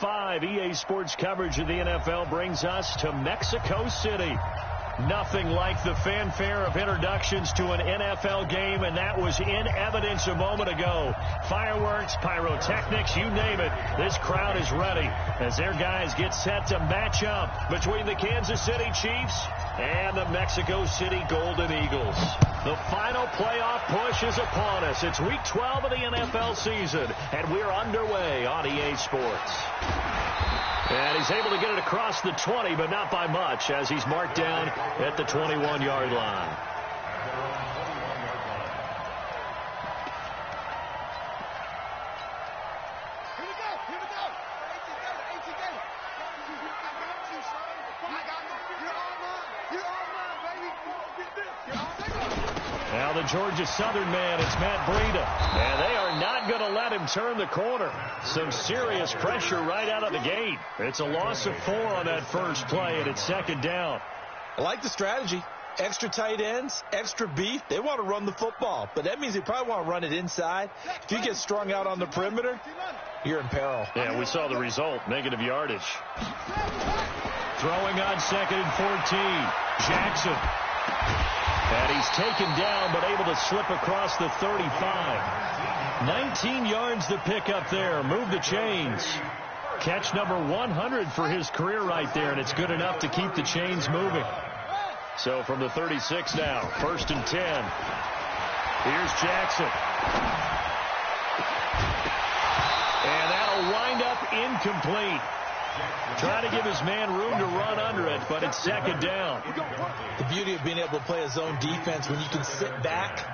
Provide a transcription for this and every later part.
5, EA Sports coverage of the NFL brings us to Mexico City. Nothing like the fanfare of introductions to an NFL game, and that was in evidence a moment ago. Fireworks, pyrotechnics, you name it. This crowd is ready as their guys get set to match up between the Kansas City Chiefs and the Mexico City Golden Eagles. The final playoff push is upon us. It's Week 12 of the NFL season, and we're underway on EA Sports. And he's able to get it across the 20, but not by much, as he's marked down at the 21-yard line. Now the Georgia Southern man, it's Matt Breida. And they are not going to let him turn the corner. Some serious pressure right out of the gate. It's a loss of 4 on that first play, and it's second down. I like the strategy. Extra tight ends, extra beef. They want to run the football, but that means they probably want to run it inside. If you get strung out on the perimeter, you're in peril. Yeah, we saw the result, negative yardage. Throwing on 2nd and 14. Jackson. And he's taken down, but able to slip across the 35. 19 yards to pick up there. Move the chains. Catch number 100 for his career right there, and it's good enough to keep the chains moving. So from the 36 now, 1st and 10. Here's Jackson. And that'll wind up incomplete. Trying to give his man room to run under it, but it's second down. The beauty of being able to play a zone defense when you can sit back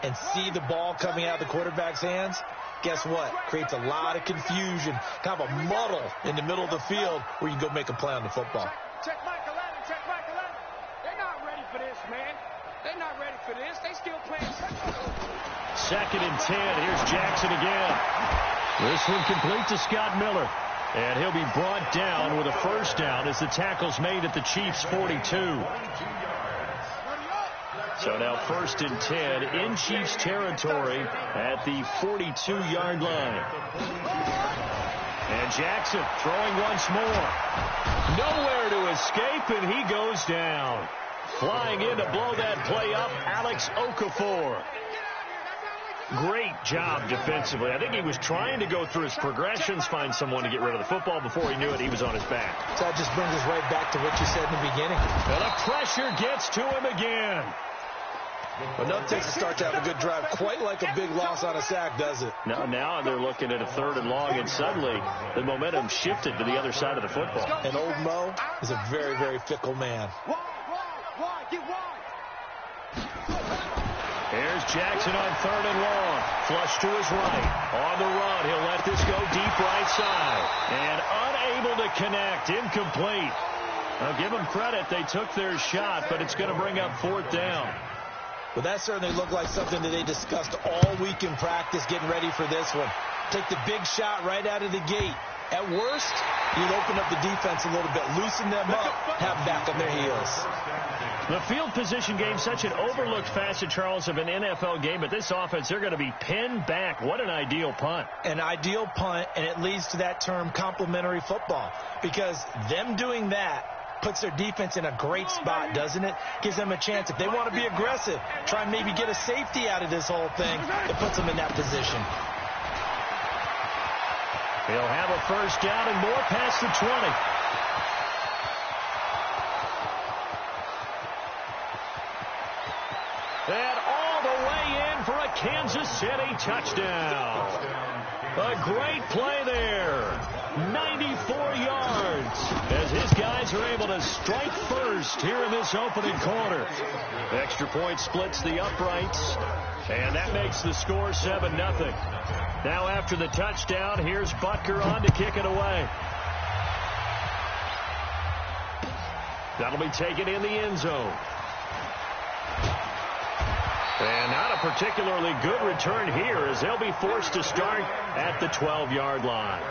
and see the ball coming out of the quarterback's hands, guess what? Creates a lot of confusion, kind of a muddle in the middle of the field where you can go make a play on the football. Check Michael Allen, check Michael Allen. They're not ready for this, man. They're not ready for this. They still playing. 2nd and 10. Here's Jackson again. This one complete to Scott Miller. And he'll be brought down with a first down as the tackle's made at the Chiefs' 42. So now 1st and 10 in Chiefs territory at the 42-yard line. And Jackson throwing once more. Nowhere to escape, and he goes down. Flying in to blow that play up, Alex Okafor. Great job defensively. I think he was trying to go through his progressions, find someone to get rid of the football. Before he knew it, he was on his back. So that just brings us right back to what you said in the beginning. And the pressure gets to him again. Enough takes to start to have a good drive. Quite like a big loss on a sack, does it? Now they're looking at a 3rd and long, and suddenly the momentum shifted to the other side of the football. And old Mo is a very, very fickle man. Here's Jackson on 3rd and long. Flush to his right. On the run, he'll let this go deep right side. And unable to connect. Incomplete. I'll give them credit. They took their shot, but it's going to bring up 4th down. Well, that certainly looked like something that they discussed all week in practice, getting ready for this one. Take the big shot right out of the gate. At worst, you'd open up the defense a little bit, loosen them up, have back on their heels. The field position game, such an overlooked facet, Charles, of an NFL game. But this offense, they're going to be pinned back. What an ideal punt. An ideal punt, and it leads to that term complementary football. Because them doing that puts their defense in a great spot, doesn't it? Gives them a chance. If they want to be aggressive, try and maybe get a safety out of this whole thing, it puts them in that position. He'll have a first down and more past the 20. And all the way in for a Kansas City touchdown. A great play there. 94 yards as his guys are able to strike first here in this opening quarter. Extra point splits the uprights, and that makes the score 7-0. Now after the touchdown, here's Butker on to kick it away. That'll be taken in the end zone. And not a particularly good return here as they'll be forced to start at the 12-yard line.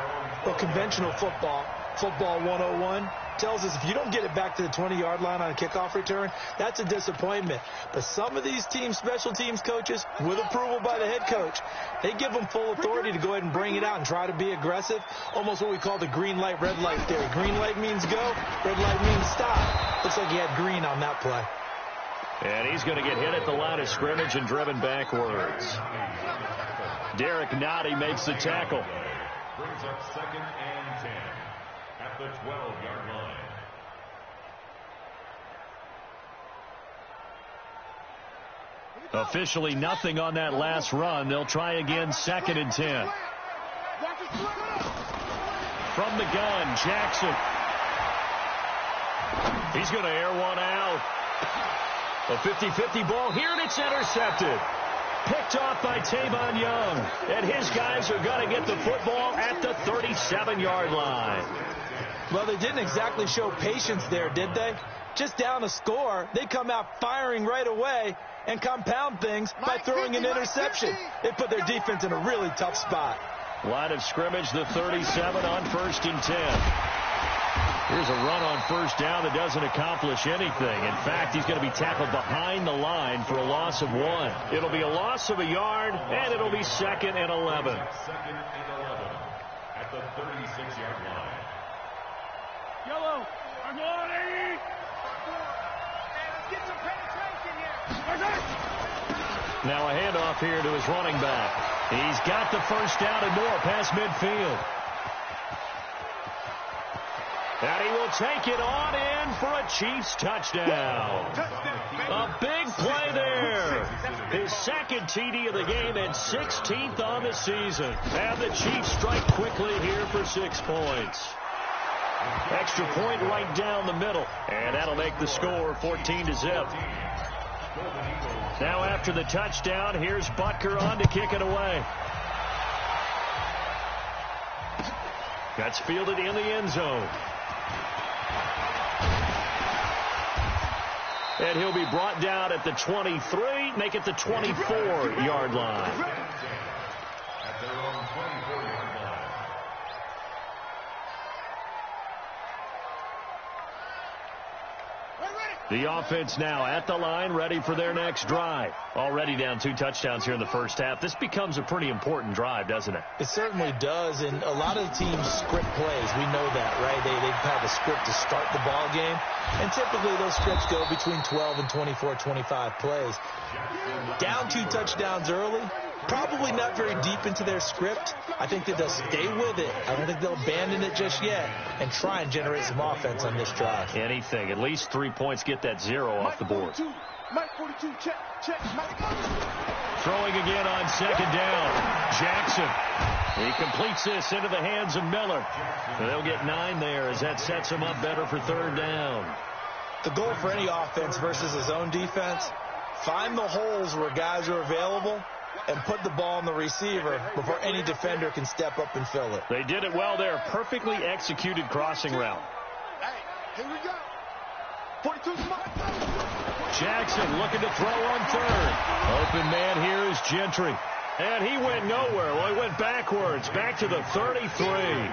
Well, conventional football, Football 101 tells us if you don't get it back to the 20-yard line on a kickoff return, that's a disappointment. But some of these special teams coaches, with approval by the head coach, they give them full authority to go ahead and bring it out and try to be aggressive, almost what we call the green light, red light theory. Green light means go, red light means stop. Looks like he had green on that play. And he's going to get hit at the line of scrimmage and driven backwards. Derek Noddy makes the tackle. Brings up 2nd and 10 at the 12-yard line. Officially nothing on that last run. They'll try again, 2nd and 10. From the gun, Jackson. He's going to air one out. A 50-50 ball here, and it's intercepted. Picked off by Tavon Young. And his guys are going to get the football at the 37-yard line. Well, they didn't exactly show patience there, did they? Just down a score, they come out firing right away and compound things by throwing an interception. They put their defense in a really tough spot. Line of scrimmage, the 37 on 1st and 10. Here's a run on 1st down that doesn't accomplish anything. In fact, he's going to be tackled behind the line for a loss of 1. It'll be a loss of a yard, and it'll be 2nd and 11. 2nd and 11 at the 36-yard line. Yellow, I'm on 80. Let's get some penetration here. Now a handoff here to his running back. He's got the 1st down and more past midfield. And he will take it on in for a Chiefs touchdown. A big play there. His 2nd TD of the game and 16th on the season. And the Chiefs strike quickly here for 6 points. Extra point right down the middle. And that'll make the score 14-0. Now after the touchdown, here's Butker on to kick it away. That's fielded in the end zone. And he'll be brought down at the 23, make it the 24-yard line. At their own 24-yard line. The offense now at the line, ready for their next drive. Already down 2 touchdowns here in the first half. This becomes a pretty important drive, doesn't it? It certainly does, and a lot of the teams script plays. We know that, right? They have a script to start the ball game, and typically those scripts go between 12 and 24, 25 plays. Down 2 touchdowns early, probably not very deep into their script. I think that they'll stay with it. I don't think they'll abandon it just yet and try and generate some offense on this drive. Anything. At least 3 points, get that 0 off the board. Mike 42, check, Mike. Throwing again on 2nd down. Jackson. He completes this into the hands of Miller. They'll get 9 there as that sets him up better for 3rd down. The goal for any offense versus his own defense, find the holes where guys are available and put the ball on the receiver before any defender can step up and fill it. They did it well there. Perfectly executed crossing route. Hey, here we go. 42 smart. Jackson looking to throw on 3rd. Open man here is Gentry. And he went nowhere. Well, he went backwards, back to the 33.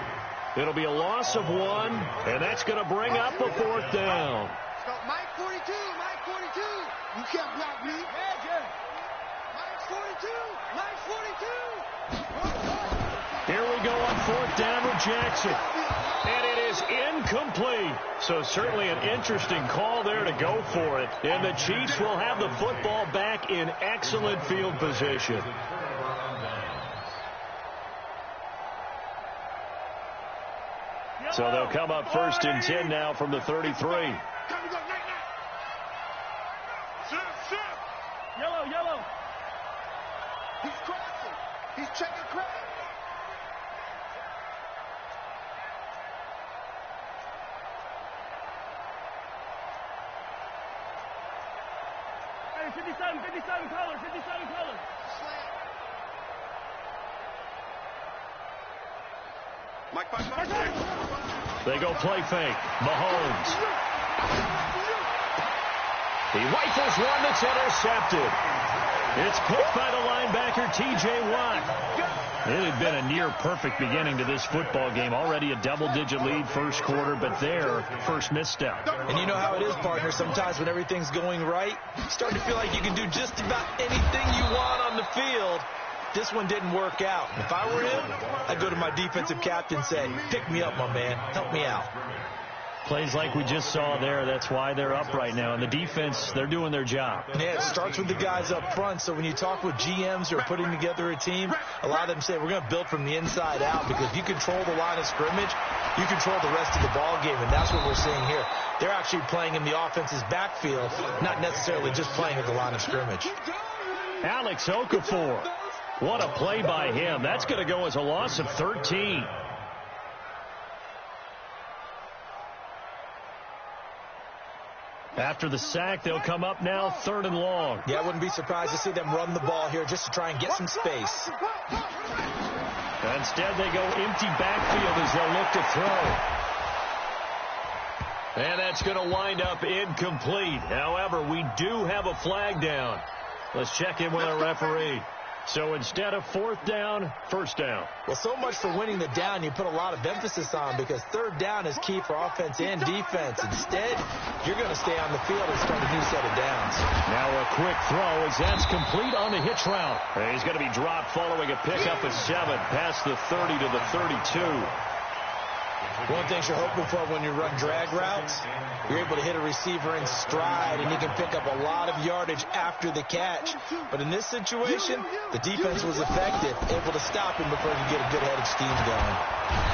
It'll be a loss of 1, and that's going to bring up a 4th down. Mike 42, Mike 42. You can't block me. Mike 42, Mike 42. Here we go on 4th down with Jackson. And it is incomplete. So certainly an interesting call there to go for it. And the Chiefs will have the football back in excellent field position. So they'll come up 1st and 10 now from the 33. Yellow. He's crossing. He's checking crack. Hey, 57 color. Mike, They go play fake. Mahomes. He rifles one that's intercepted. It's picked by the linebacker, T.J. Watt. It had been a near-perfect beginning to this football game. Already a double-digit lead first quarter, but their first misstep. And you know how it is, partner. Sometimes when everything's going right, you start to feel like you can do just about anything you want on the field. This one didn't work out. If I were him, I'd go to my defensive captain and say, pick me up, my man. Help me out. Plays like we just saw there, that's why they're up right now. And the defense, they're doing their job. Yeah, it starts with the guys up front. So when you talk with GMs who are putting together a team, a lot of them say we're going to build from the inside out, because if you control the line of scrimmage, you control the rest of the ball game, and that's what we're seeing here. They're actually playing in the offense's backfield, not necessarily just playing at the line of scrimmage. Alex Okafor. What a play by him. That's going to go as a loss of 13. After the sack, they'll come up now 3rd and long. Yeah, I wouldn't be surprised to see them run the ball here just to try and get some space. Instead, they go empty backfield as they'll look to throw. And that's going to wind up incomplete. However, we do have a flag down. Let's check in with our referee. So instead of 4th down, 1st down. Well, so much for winning the down you put a lot of emphasis on, because 3rd down is key for offense and defense. Instead, you're going to stay on the field and start a new set of downs. Now a quick throw as that's complete on the hitch route. He's going to be dropped following a pickup of 7 past the 30 to the 32. One thing you're hoping for when you run drag routes, you're able to hit a receiver in stride, and he can pick up a lot of yardage after the catch. But in this situation, the defense was effective, able to stop him before he could get a good head of steam going.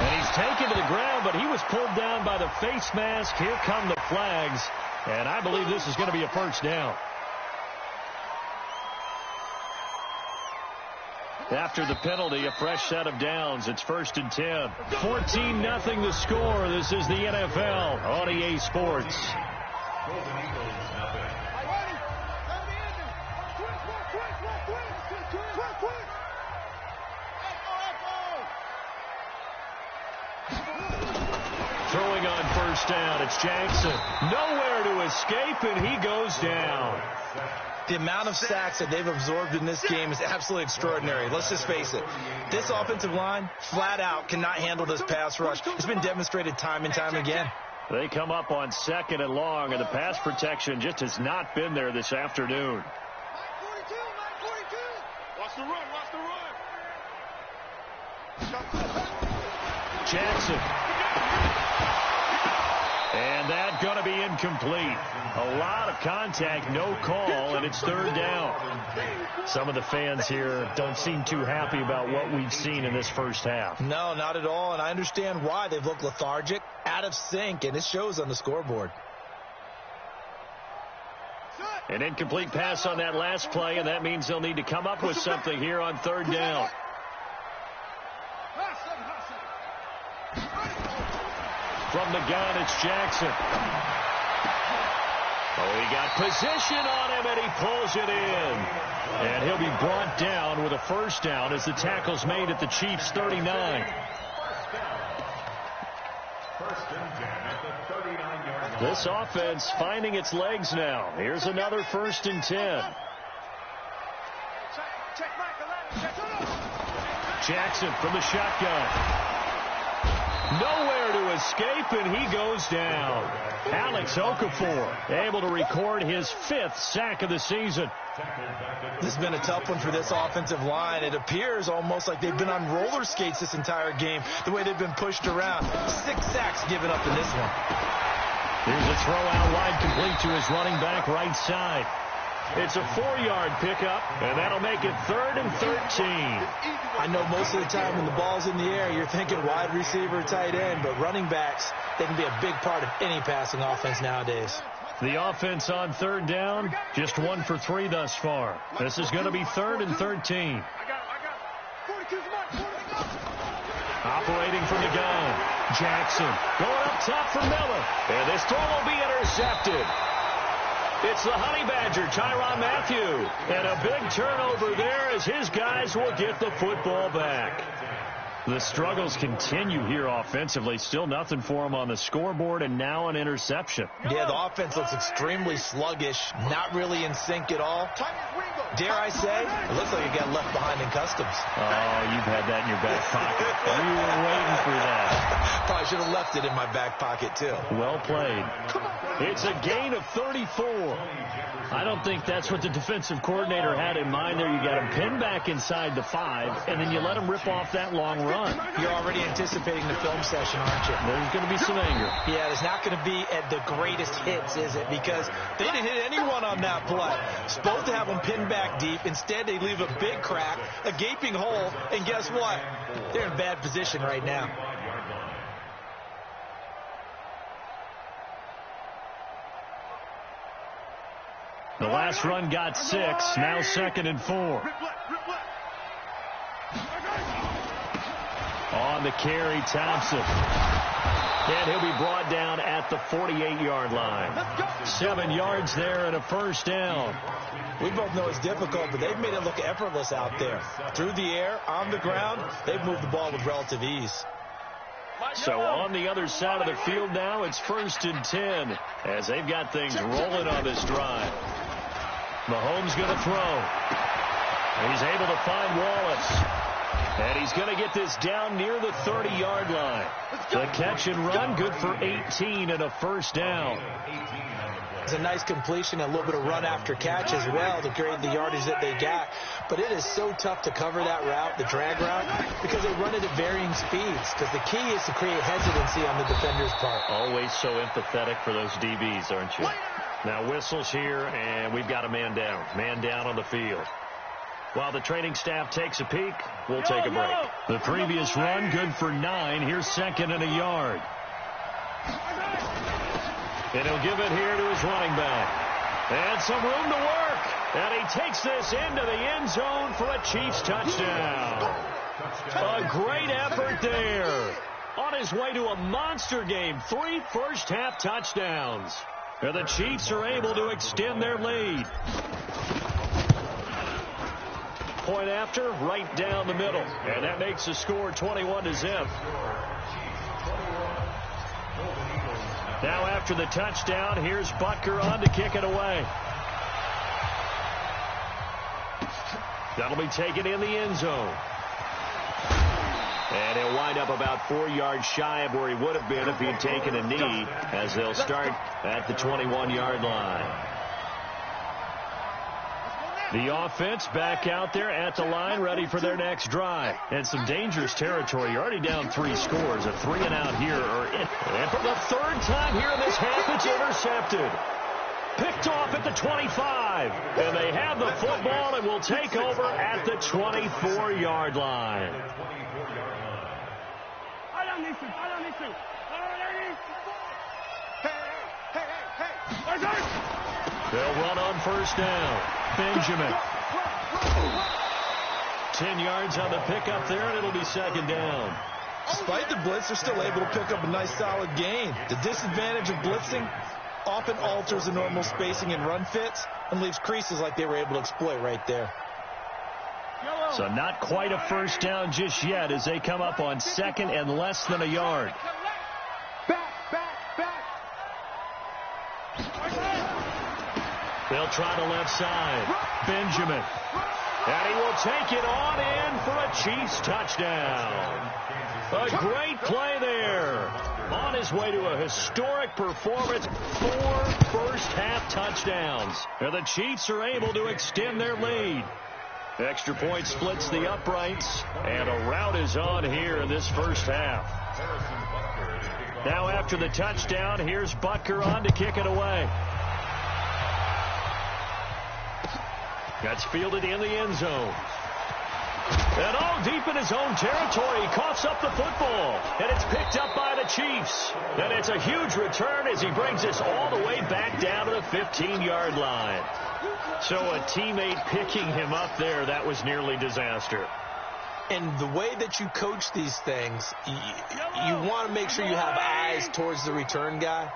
And he's taken to the ground, but he was pulled down by the face mask. Here come the flags, and I believe this is going to be a 1st down. After the penalty, a fresh set of downs. It's 1st and 10. 14-0 the score. This is the NFL on EA Sports. Throwing on 1st down, it's Jackson. Nowhere to escape, and he goes down. The amount of sacks that they've absorbed in this game is absolutely extraordinary. Let's just face it. This offensive line, flat out, cannot handle this pass rush. It's been demonstrated time and time again. They come up on 2nd and long, and the pass protection just has not been there this afternoon. Watch the run, watch the run. Jackson. And that's going to be incomplete. A lot of contact, no call, and it's 3rd down. Some of the fans here don't seem too happy about what we've seen in this first half. No, not at all, and I understand why. They've looked lethargic, out of sync, and it shows on the scoreboard. An incomplete pass on that last play, and that means they'll need to come up with something here on 3rd down. From the gun, it's Jackson. Oh, he got position on him, and he pulls it in. And he'll be brought down with a 1st down as the tackle's made at the Chiefs' 39. This offense finding its legs now. Here's another 1st and 10. Jackson from the shotgun. Nowhere to escape, and he goes down. Alex Okafor able to record his 5th sack of the season. This has been a tough one for this offensive line. It appears almost like they've been on roller skates this entire game, the way they've been pushed around. 6 sacks given up in this one. Here's a throw out wide, complete to his running back right side. It's a 4-yard pickup, and that'll make it 3rd and 13. I know most of the time when the ball's in the air, you're thinking wide receiver, tight end, but running backs, they can be a big part of any passing offense nowadays. The offense on 3rd down, just 1 for 3 thus far. This is going to be 3rd and 13. Operating from the gun, Jackson going up top for Miller, and this throw will be intercepted. It's the Honey Badger, Tyrann Mathieu. And a big turnover there as his guys will get the football back. The struggles continue here offensively. Still nothing for them on the scoreboard, and now an interception. Yeah, the offense looks extremely sluggish, not really in sync at all. Dare I say, it looks like it got left behind in customs. Oh, you've had that in your back pocket. You were waiting for that. Probably should have left it in my back pocket, too. Well played. It's a gain of 34. I don't think that's what the defensive coordinator had in mind there. You got him pinned back inside the 5, and then you let him rip off that long run. You're already anticipating the film session, aren't you? There's going to be some anger. Yeah, there's not going to be at the greatest hits, is it? Because they didn't hit anyone on that play. Supposed to have them pinned back deep. Instead, they leave a big crack, a gaping hole, and guess what? They're in bad position right now. The last run got 6. Now 2nd and 4. On the carry, Thompson. And he'll be brought down at the 48-yard line. 7 yards there and a first down. We both know it's difficult, but they've made it look effortless out there. Through the air, on the ground, they've moved the ball with relative ease. So on the other side of the field now, it's 1st and 10 as they've got things rolling on this drive. Mahomes going to throw. He's able to find Wallace. And he's going to get this down near the 30-yard line. The catch and run, good for 18 and a first down. It's a nice completion, a little bit of run after catch as well to create the yardage that they got. But it is so tough to cover that route, the drag route, because they run it at varying speeds. Because the key is to create hesitancy on the defender's part. Always so empathetic for those DBs, aren't you? Now whistles here, and we've got a man down. Man down on the field. While the training staff takes a peek, we'll take a break. The previous run, good for 9. Here's 2nd and a yard. And he'll give it here to his running back. And some room to work. And he takes this into the end zone for a Chiefs touchdown. A great effort there. On his way to a monster game. 3 first-half touchdowns. And the Chiefs are able to extend their lead. Point after, right down the middle. And that makes the score 21-0. Now after the touchdown, here's Butker on to kick it away. That'll be taken in the end zone. And he'll wind up about 4 yards shy of where he would have been if he had taken a knee, as they'll start at the 21-yard line. The offense back out there at the line, ready for their next drive. And some dangerous territory. You're already down 3 scores. A 3-and-out here. And for the 3rd time here in this half, it's intercepted. Picked off at the 25. And they have the football and will take over at the 24-yard line. They'll run on first down. Benjamin. 10 yards on the pickup there, and it'll be 2nd down. Despite the blitz, they're still able to pick up a nice solid gain. The disadvantage of blitzing often alters the normal spacing and run fits and leaves creases like they were able to exploit right there. So not quite a first down just yet as they come up on 2nd and less than a yard. They'll try the left side. Benjamin. And he will take it on in for a Chiefs touchdown. A great play there. On his way to a historic performance. 4 first-half touchdowns. And the Chiefs are able to extend their lead. Extra point splits the uprights. And a rout is on here in this first half. Now after the touchdown, here's Butker on to kick it away. That's fielded in the end zone. And all deep in his own territory, he coughs up the football. And it's picked up by the Chiefs. And it's a huge return as he brings us all the way back down to the 15-yard line. So a teammate picking him up there, that was nearly disaster. And the way that you coach these things, you want to make sure you have eyes towards the return guy.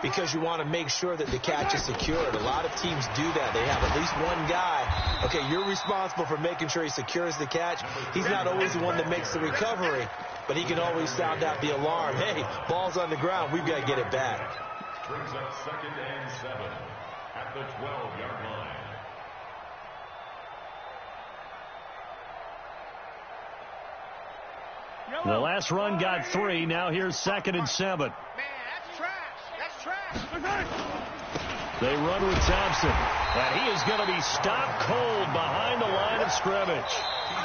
because you want to make sure that the catch is secured. A lot of teams do that. They have at least one guy. Okay, you're responsible for making sure he secures the catch. He's not always the one that makes the recovery, but he can always sound out the alarm. Hey, ball's on the ground. We've got to get it back. Brings up 2nd and 7 at the 12-yard line. The last run got 3. Now here's 2nd and 7. Man, that's trash. That's trash. They run with Thompson. And he is going to be stopped cold behind the line of scrimmage.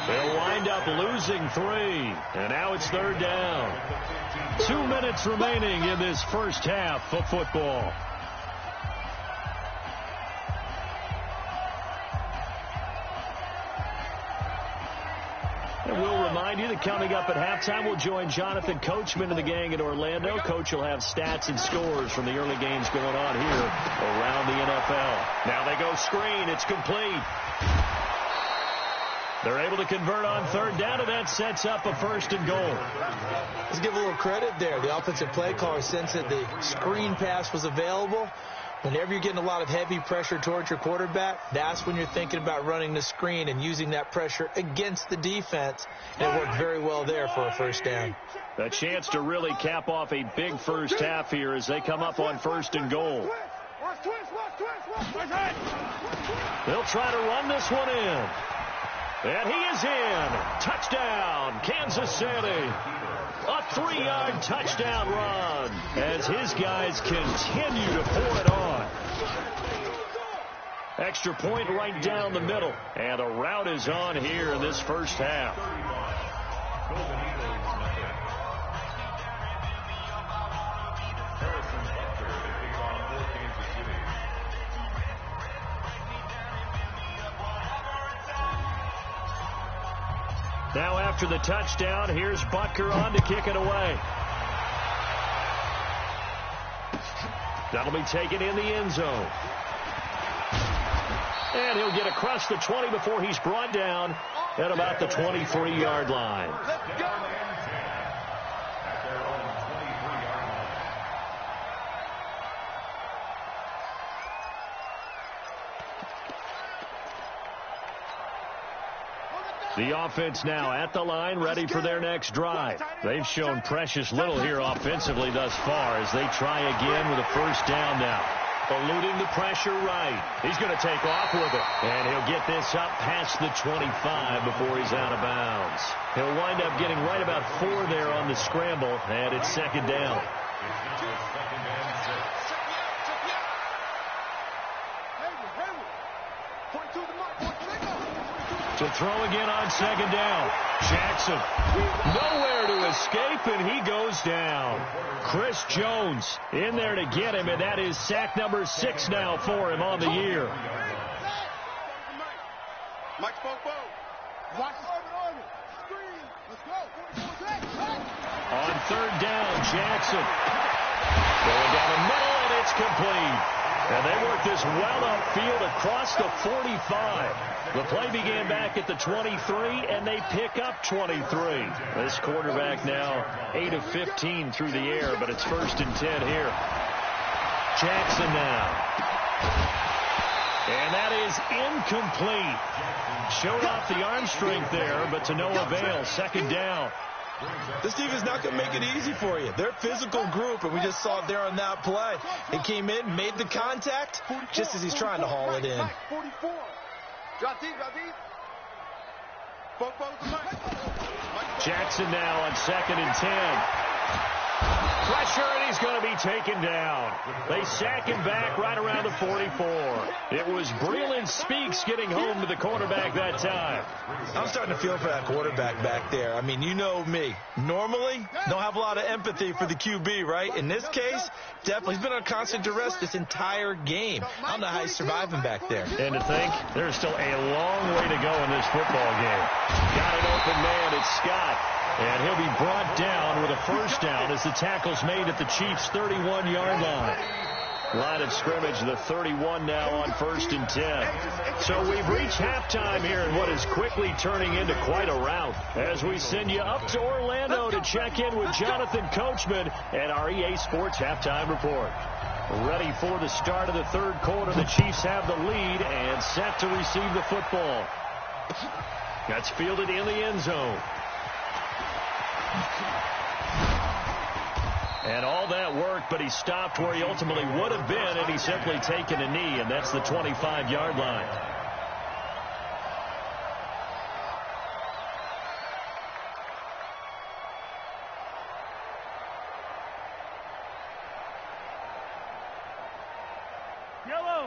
They'll wind up losing 3. And now it's 3rd down. 2 minutes remaining in this first half of football. And we'll remind you that coming up at halftime, we'll join Jonathan Coachman and the gang in Orlando. Coach will have stats and scores from the early games going on here around the NFL. Now they go screen. It's complete. They're able to convert on 3rd down, and that sets up a 1st and goal. Let's give a little credit there. The offensive play caller sensed that the screen pass was available. Whenever you're getting a lot of heavy pressure towards your quarterback, that's when you're thinking about running the screen and using that pressure against the defense. And it worked very well there for a 1st down. A chance to really cap off a big first half here as they come up on 1st and goal. They'll try to run this one in. And he is in. Touchdown, Kansas City. A 3-yard touchdown run as his guys continue to pour it on. Extra point right down the middle. And the route is on here in this first half. Now after the touchdown, here's Butker on to kick it away. That'll be taken in the end zone. And he'll get across the 20 before he's brought down at about the 23-yard line. The offense now at the line, ready for their next drive. They've shown precious little here offensively thus far as they try again with a 1st down now. Eluding the pressure right. He's going to take off with it. And he'll get this up past the 25 before he's out of bounds. He'll wind up getting right about 4 there on the scramble, and it's 2nd down. To throw again on 2nd down. Jackson nowhere to escape, and he goes down. Chris Jones in there to get him, and that is sack number 6 now for him on the year. On 3rd down, Jackson going down the middle, and it's complete. And they work this well upfield across the 45. The play began back at the 23, and they pick up 23. This quarterback now 8 of 15 through the air, but it's 1st and 10 here. Jackson now. And that is incomplete. Showed off the arm strength there, but to no avail. 2nd down. This team is not going to make it easy for you. They're a physical group, and we just saw it there on that play. He came in, made the contact, just as he's trying to haul it in. Jackson now on 2nd and 10. Pressure, and he's going to be taken down. They sack him back right around the 44. It was Breland Speaks getting home to the quarterback that time. I'm starting to feel for that quarterback back there. I mean, you know me. Normally, don't have a lot of empathy for the QB, right? In this case, definitely. He's been on constant duress this entire game. I don't know how he's surviving back there. And to think, there's still a long way to go in this football game. Got an open man, it's Scott. And he'll be brought down with a 1st down as the tackle's made at the Chiefs' 31-yard line. Line of scrimmage, the 31 now on 1st and 10. So we've reached halftime here in what is quickly turning into quite a rout as we send you up to Orlando to check in with Jonathan Coachman and our EA Sports Halftime Report. Ready for the start of the third quarter. The Chiefs have the lead and set to receive the football. That's fielded in the end zone. And all that worked, but he stopped where he ultimately would have been, and he's simply taken a knee, and that's the 25-yard line.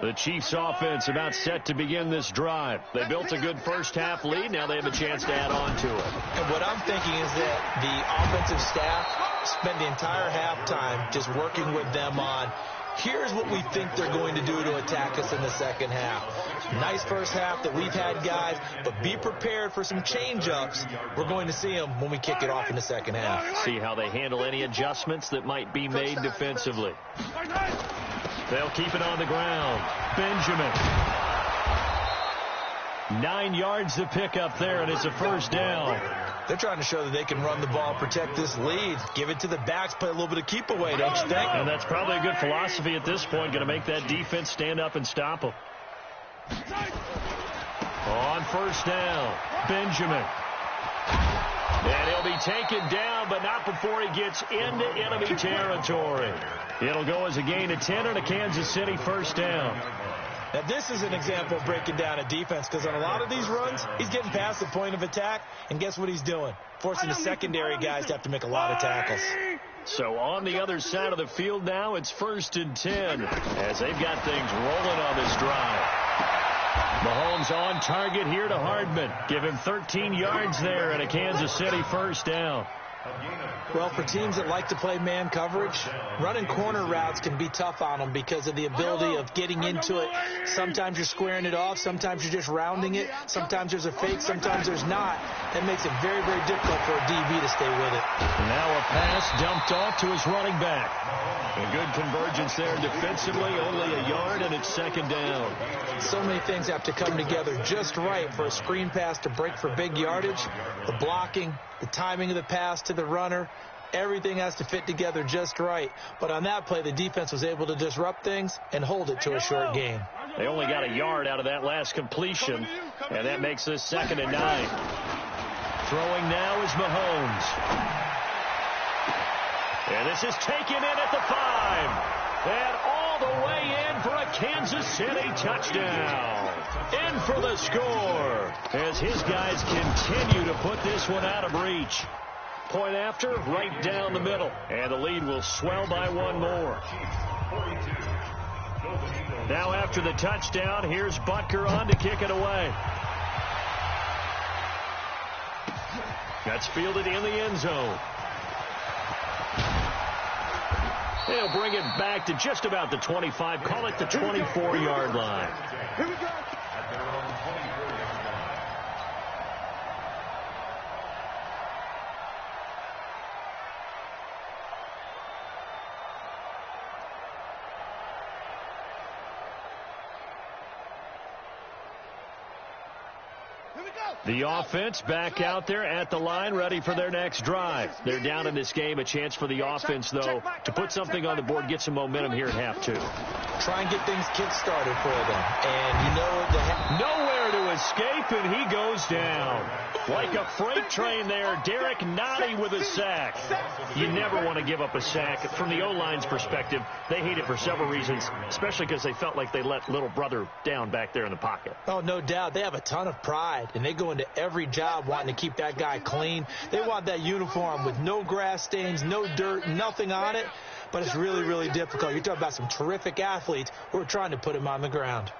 The Chiefs offense about set to begin this drive. They built a good first-half lead. Now they have a chance to add on to it. And what I'm thinking is that the offensive staff spend the entire halftime just working with them on, here's what we think they're going to do to attack us in the second half. Nice first half that we've had, guys, but be prepared for some change-ups. We're going to see them when we kick it off in the second half. See how they handle any adjustments that might be made defensively. They'll keep it on the ground. Benjamin. 9 yards to pick up there, and it's a first down. They're trying to show that they can run the ball, protect this lead, give it to the backs, play a little bit of keep away, don't you think? And that's probably a good philosophy at this point, going to make that defense stand up and stop them. On first down, Benjamin. And he'll be taken down, but not before he gets into enemy territory. It'll go as a gain of 10 and a Kansas City first down. Now, this is an example of breaking down a defense, because on a lot of these runs, he's getting past the point of attack, and guess what he's doing? Forcing the secondary guys to have to make a lot of tackles. So on the other side of the field now, it's 1st and 10, as they've got things rolling on this drive. Mahomes on target here to Hardman. Give him 13 yards there and a Kansas City first down. Well, for teams that like to play man coverage, running corner routes can be tough on them because of the ability of getting into it. Sometimes you're squaring it off. Sometimes you're just rounding it. Sometimes there's a fake. Sometimes there's not. That makes it very, very difficult for a DB to stay with it. Now a pass dumped off to his running back. A good convergence there defensively, only a yard, and it's second down. So many things have to come together just right for a screen pass to break for big yardage. The blocking, the timing of the pass to the runner, everything has to fit together just right. But on that play, the defense was able to disrupt things and hold it to a short gain. They only got a yard out of that last completion, and that makes this 2nd and 9. Throwing now is Mahomes. And this is taken in at the 5. And all the way in for a Kansas City touchdown. In for the score as his guys continue to put this one out of reach. Point after, right down the middle. And the lead will swell by one more. Now after the touchdown, here's Butker on to kick it away. That's fielded in the end zone. They'll bring it back to just about the 25. Call it the 24-yard line. Here we go. The offense back out there at the line, ready for their next drive. They're down in this game. A chance for the offense, though, to put something on the board, get some momentum here at half 2. Try and get things kick-started for them. And you know nowhere to escape, and he goes down. Like a freight train there, Derek Nottie with a sack. You never want to give up a sack. From the O-line's perspective, they hate it for several reasons, especially because they felt like they let little brother down back there in the pocket. Oh, no doubt. They have a ton of pride, and they go into every job wanting to keep that guy clean. They want that uniform with no grass stains, no dirt, nothing on it. But it's really, really difficult. You're talking about some terrific athletes who are trying to put him on the ground.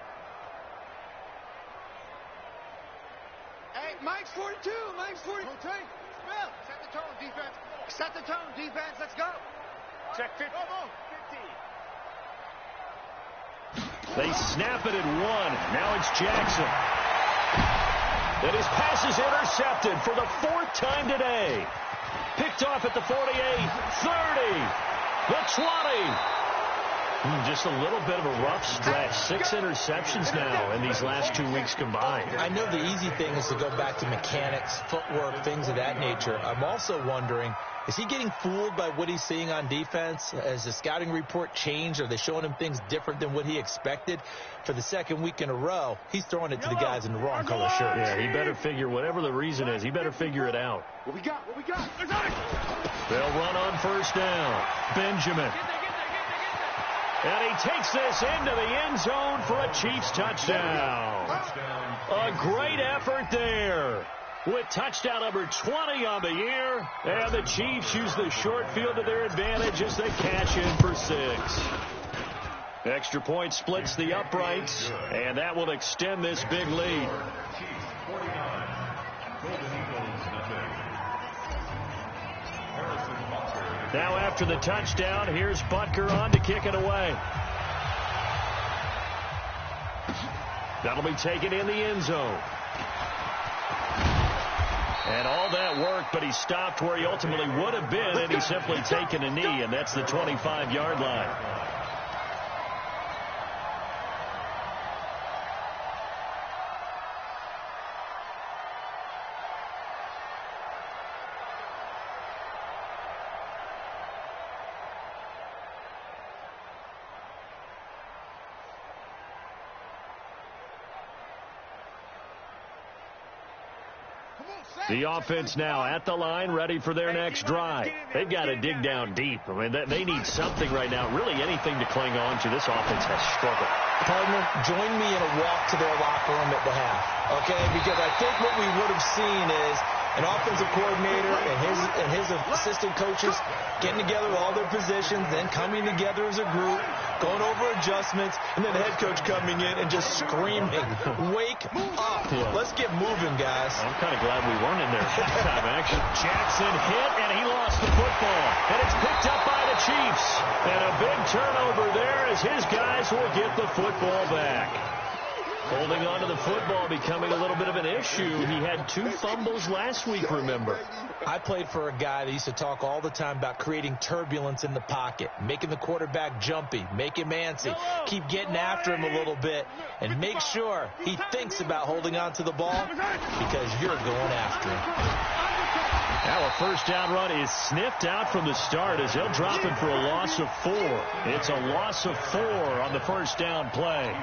Hey, Mike's 42. Mike's 40. Rotate. Bill, set the tone, defense. Set the tone, defense. Let's go. Check 50. Go, 50. They snap it at 1. Now it's Jackson. And his pass is intercepted for the 4th time today. Picked off at the 48, 30, the 20. Just a little bit of a rough stretch. 6 interceptions now in these last 2 weeks combined. I know the easy thing is to go back to mechanics, footwork, things of that nature. I'm also wondering, is he getting fooled by what he's seeing on defense? Has the scouting report changed? Are they showing him things different than what he expected? For the second week in a row, he's throwing it to the guys in the wrong color shirts. Yeah, he better figure, whatever the reason is, he better figure it out. What we got? What we got? They'll run on first down. Benjamin. And he takes this into the end zone for a Chiefs touchdown. A great effort there. With touchdown number 20 on the year. And the Chiefs use the short field to their advantage as they cash in for 6. Extra point splits the uprights. And that will extend this big lead. Now after the touchdown, here's Butker on to kick it away. That'll be taken in the end zone. And all that work, but he stopped where he ultimately would have been, and he's simply taken a knee, and that's the 25-yard line. The offense now at the line, ready for their next drive. They've got to dig down deep. I mean, they need something right now, really anything to cling on to. This offense has struggled. Partner, join me in a walk to their locker room at the half, okay? Because I think what we would have seen is an offensive coordinator and his assistant coaches getting together all their positions, then coming together as a group, going over adjustments, and then the head coach coming in and just screaming, wake up. Yeah. Let's get moving, guys. I'm kind of glad we weren't in there for that time, actually. Jackson hit, and he lost the football. And it's picked up by the Chiefs. And a big turnover there as his guys will get the football back. Holding on to the football becoming a little bit of an issue. He had 2 fumbles last week, remember. I played for a guy that used to talk all the time about creating turbulence in the pocket, making the quarterback jumpy, make him antsy, keep getting after him a little bit, and make sure he thinks about holding on to the ball because you're going after him. Now a first down run is sniffed out from the start as they'll drop him for a loss of 4. It's a loss of 4 on the first down play.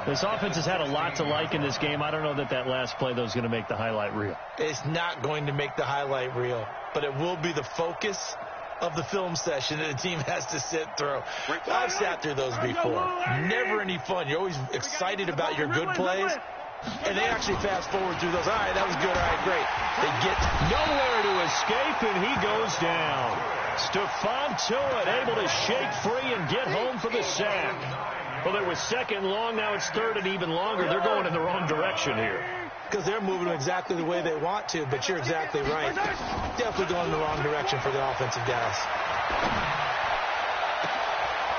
This offense has had a lot to like in this game. I don't know that last play, though, is going to make the highlight reel. It's not going to make the highlight reel, but it will be the focus of the film session that the team has to sit through. I've sat through those before. Never any fun. You're always excited about your good plays, and they actually fast forward through those. All right, that was good. All right, great. They get nowhere to escape, and he goes down. Stephon Tuitt able to shake free and get home for the sack. Well, it was second long. Now it's third and even longer. They're going in the wrong direction here. Because they're moving exactly the way they want to, but you're exactly right. Definitely going in the wrong direction for the offensive guys.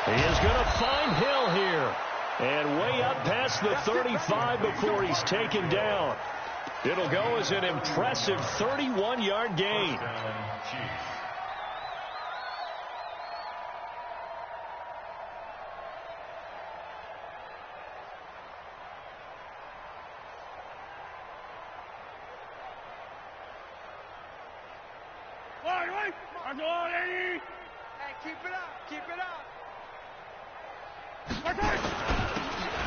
He is going to find Hill here. And way up past the 35 before he's taken down. It'll go as an impressive 31-yard gain. Hey, keep it up. Keep it up.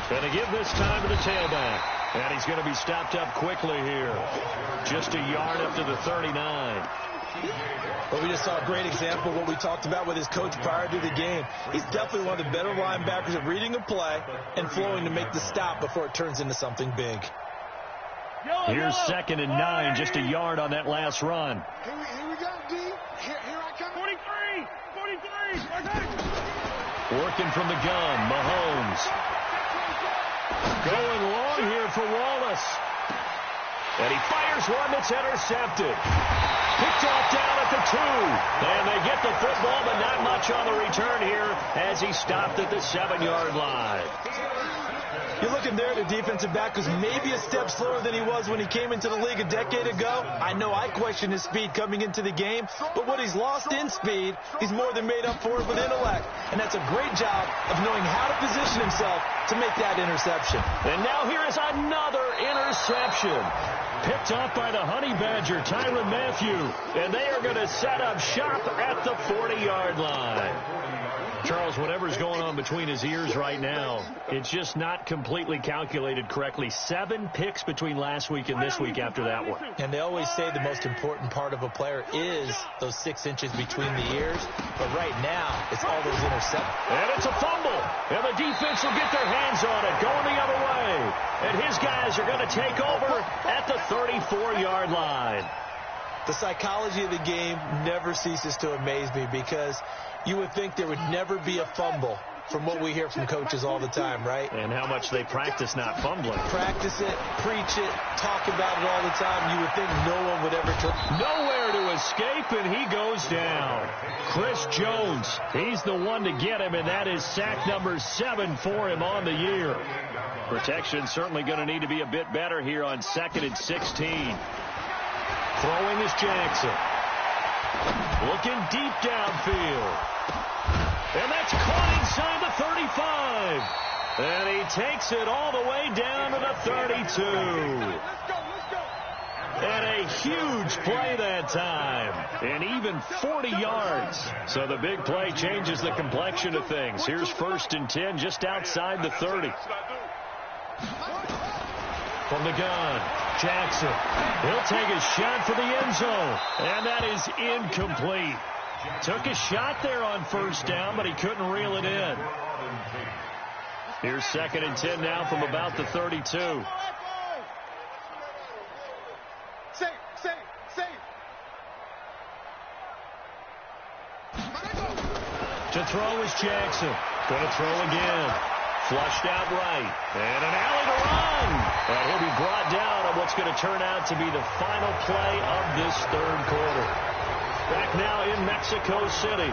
Going to give this time to the tailback. And he's going to be stopped up quickly here. Just a yard up to the 39. Well, we just saw a great example of what we talked about with his coach prior to the game. He's definitely one of the better linebackers at reading a play and flowing to make the stop before it turns into something big. Here's 2nd and 9, just a yard on that last run. Here we go, D. Here I come. 43. Working from the gun, Mahomes. Going long here for Wallace. And he fires one that's intercepted. Picked off down at the 2. And they get the football, but not much on the return here as he stopped at the 7-yard line. You're looking there at a defensive back who's maybe a step slower than he was when he came into the league a decade ago. I know I questioned his speed coming into the game, but what he's lost in speed, he's more than made up for it with intellect. And that's a great job of knowing how to position himself to make that interception. And now here is another interception. Picked off by the Honey Badger, Tyrann Mathieu. And they are going to set up shop at the 40-yard line. Charles, whatever's going on between his ears right now, it's just not completely calculated correctly. 7 picks between last week and this week after that one. And they always say the most important part of a player is those 6 inches between the ears. But right now, it's all those interceptions. And it's a fumble. And the defense will get their hands on it, going the other way. And his guys are going to take over at the 34-yard line. The psychology of the game never ceases to amaze me because you would think there would never be a fumble from what we hear from coaches all the time, right? And how much they practice not fumbling. Practice it, preach it, talk about it all the time. You would think no one would ever try. Nowhere to escape, and he goes down. Chris Jones, he's the one to get him, and that is sack number 7 for him on the year. Protection certainly going to need to be a bit better here on 2nd and 16. Throwing is Jackson. Looking deep downfield. And that's caught inside the 35. And he takes it all the way down to the 32. And a huge play that time. And even 40 yards. So the big play changes the complexion of things. Here's 1st and 10 just outside the 30. From the gun, Jackson. He'll take a shot for the end zone. And that is incomplete. Took a shot there on 1st down, but he couldn't reel it in. Here's 2nd and 10 now from about the 32. Safe. To throw is Jackson. Going to throw again. Flushed out right. And an alley to run. And he'll be brought down on what's going to turn out to be the final play of this 3rd quarter. Back now in Mexico City.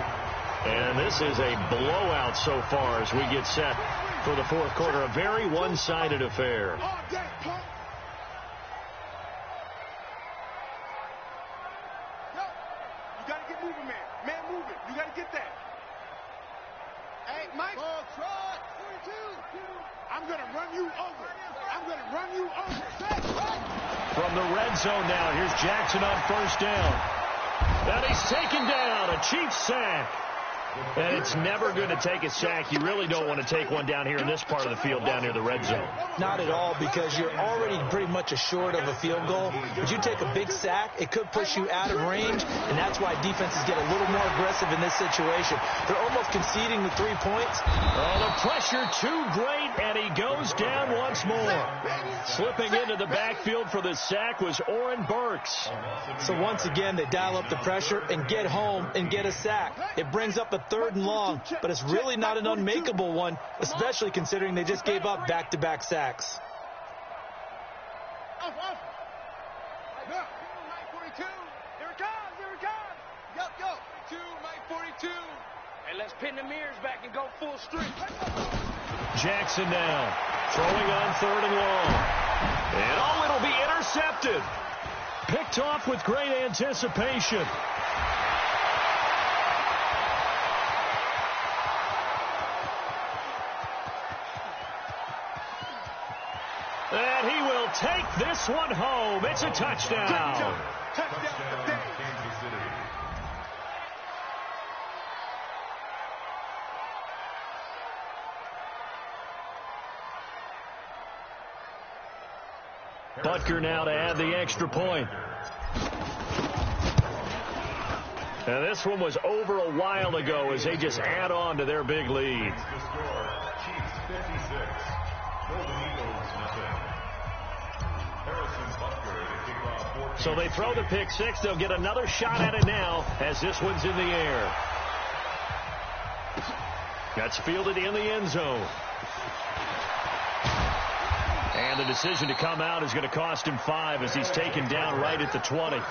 And this is a blowout so far as we get set for the 4th quarter. A very one-sided affair. You got to get moving, man. Man, move it. You got to get that. Hey, Mike. I'm going to run you over. From the red zone now, here's Jackson on 1st down. And he's taken down. A Chiefs sack. And it's never good to take a sack. You really don't want to take one down here in this part of the field, down near the red zone. Not at all, because you're already pretty much assured of a field goal. But you take a big sack, it could push you out of range, and that's why defenses get a little more aggressive in this situation. They're almost conceding the 3 points. Oh, the pressure too great, and he goes down once more. Slipping into the backfield for the sack was Oren Burks. So once again, they dial up the pressure and get home and get a sack. It brings up a 3rd and long, but it's really not an unmakeable one, especially considering they just gave up back-to-back sacks. Off. Look, Mike 42. Here it comes. Go. 2, Mike 42. And let's pin the mirrors back and go full strength. Jackson now, throwing on 3rd and long. And it'll be intercepted. Picked off with great anticipation. And he will take this one home. It's a touchdown. Touchdown. Kansas City. Butker now to add the extra point. And this one was over a while ago as they just add on to their big lead. The score, Chiefs 56, Golden Eagles nothing. Harrison Butker to kick off 14. So they throw the pick 6. They'll get another shot at it now as this one's in the air. That's fielded in the end zone. And the decision to come out is going to cost him 5 as he's taken down right at the 20.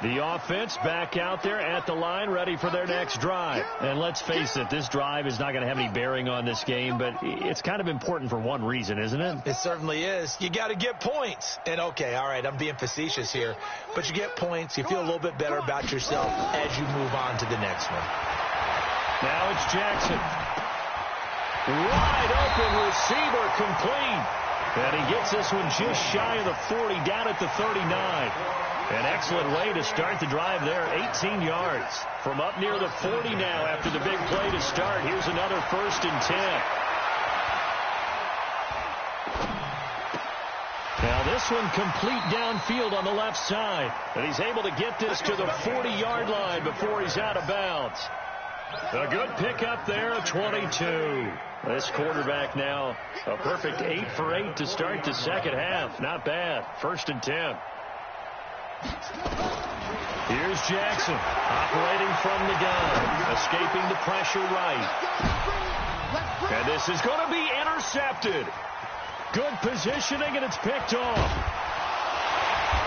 The offense back out there at the line, ready for their next drive. And let's face it, this drive is not going to have any bearing on this game, but it's kind of important for one reason, isn't it? It certainly is. You got to get points. And, okay, all right, I'm being facetious here, but you get points. You feel a little bit better about yourself as you move on to the next one. Now it's Jackson. Wide open receiver, complete. And he gets this one just shy of the 40, down at the 39. An excellent way to start the drive there, 18 yards. From up near the 40 now after the big play to start. Here's another 1st and 10. Now this one complete downfield on the left side. And he's able to get this to the 40-yard line before he's out of bounds. A good pickup there, 22. This quarterback now a perfect 8 for 8 to start the second half. Not bad. 1st and 10. Here's Jackson operating from the gun, escaping the pressure right. And this is going to be intercepted. Good positioning, and it's picked off.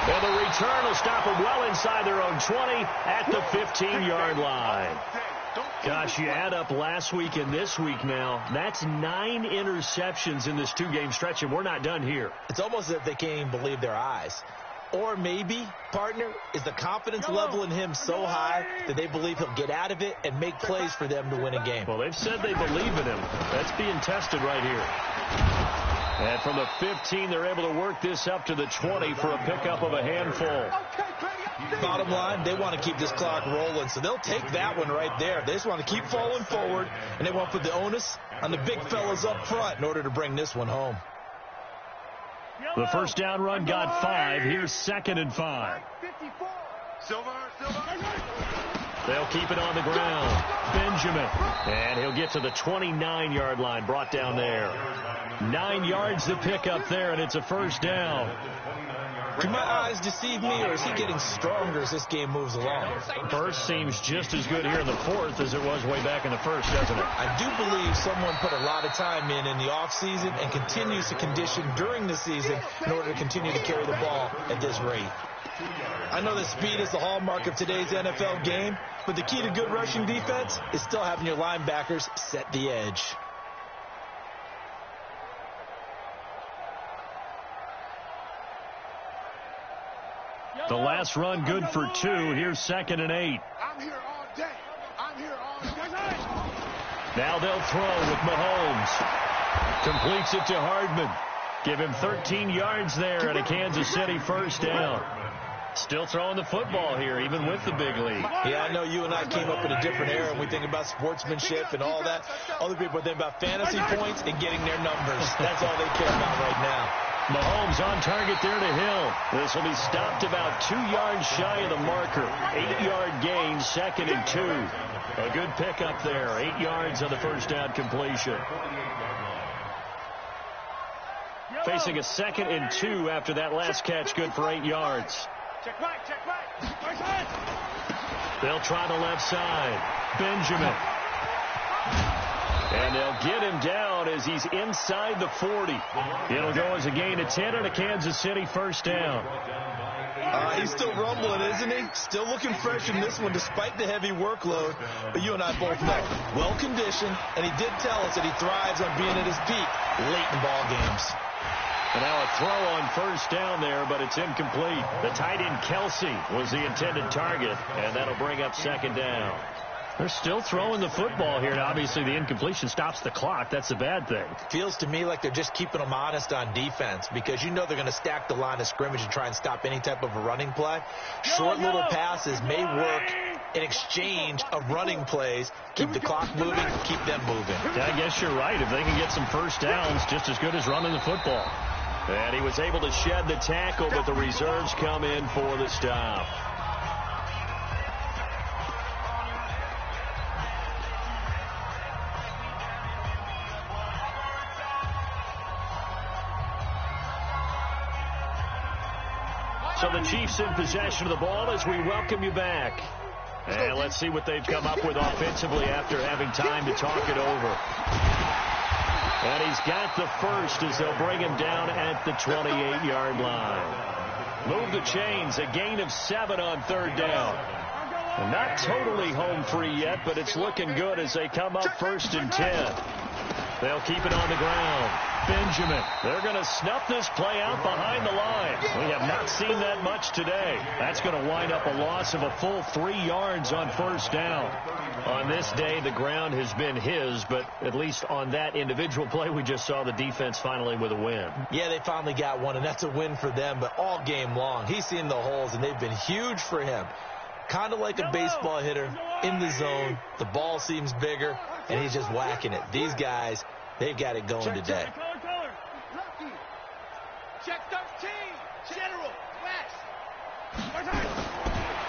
And the return will stop them well inside their own 20 at the 15-yard line. Gosh, you add up last week and this week now, that's 9 interceptions in this 2-game stretch, and we're not done here. It's almost as if they can't even believe their eyes. Or maybe, partner, is the confidence level in him so high that they believe he'll get out of it and make plays for them to win a game. Well, they've said they believe in him. That's being tested right here. And from the 15, they're able to work this up to the 20 for a pickup of a handful. Bottom line, they want to keep this clock rolling, so they'll take that one right there. They just want to keep falling forward, and they want to put the onus on the big fellas up front in order to bring this one home. The first down run got 5. Here's 2nd and 5. They'll keep it on the ground. Benjamin. And he'll get to the 29-yard line, brought down there. 9 yards to pick up there, and it's a 1st down. Do my eyes deceive me, or is he getting stronger as this game moves along? First seems just as good here in the 4th as it was way back in the 1st, doesn't it? I do believe someone put a lot of time in the offseason and continues to condition during the season in order to continue to carry the ball at this rate. I know that speed is the hallmark of today's NFL game, but the key to good rushing defense is still having your linebackers set the edge. The last run good for 2. Here's 2nd and 8. I'm here all day. I'm here all day. Now they'll throw with Mahomes. Completes it to Hardman. Give him 13 yards there and a Kansas City 1st down. Still throwing the football here, even with the big lead. Yeah, I know you and I came up in a different era, and we think about sportsmanship and all that. Other people think about fantasy points and getting their numbers. That's all they care about right now. Mahomes on target there to Hill. This will be stopped about 2 yards shy of the marker. 8-yard gain, 2nd and 2. A good pickup there. 8 yards on the 1st down completion. Facing a 2nd and 2 after that last catch, good for 8 yards. Check back. They'll try the left side. Benjamin. And they'll get him down as he's inside the 40. It'll go as a gain of 10 and a Kansas City 1st down. He's still rumbling, isn't he? Still looking fresh in this one despite the heavy workload. But you and I both know, well-conditioned, and he did tell us that he thrives on being at his peak late in ball games. And now a throw on 1st down there, but it's incomplete. The tight end Kelsey was the intended target, and that'll bring up 2nd down. They're still throwing the football here, and obviously the incompletion stops the clock. That's a bad thing. Feels to me like they're just keeping them honest on defense because you know they're going to stack the line of scrimmage and try and stop any type of a running play. Short little passes may work in exchange of running plays. Keep the clock moving, keep them moving. Yeah, I guess you're right. If they can get some 1st downs, just as good as running the football. And he was able to shed the tackle, but the reserves come in for the stop. So the Chiefs in possession of the ball as we welcome you back. And let's see what they've come up with offensively after having time to talk it over. And he's got the 1st as they'll bring him down at the 28-yard line. Move the chains. A gain of 7 on 3rd down. And not totally home free yet, but it's looking good as they come up 1st and 10. They'll keep it on the ground. Benjamin. They're going to snuff this play out behind the line. We have not seen that much today. That's going to wind up a loss of a full 3 yards on 1st down. On this day, the ground has been his, but at least on that individual play, we just saw the defense finally with a win. Yeah, they finally got one, and that's a win for them, but all game long, he's seen the holes, and they've been huge for him. Kind of like a baseball hitter in the zone. The ball seems bigger, and he's just whacking it. These guys, they've got it going today. Check 13. General. West.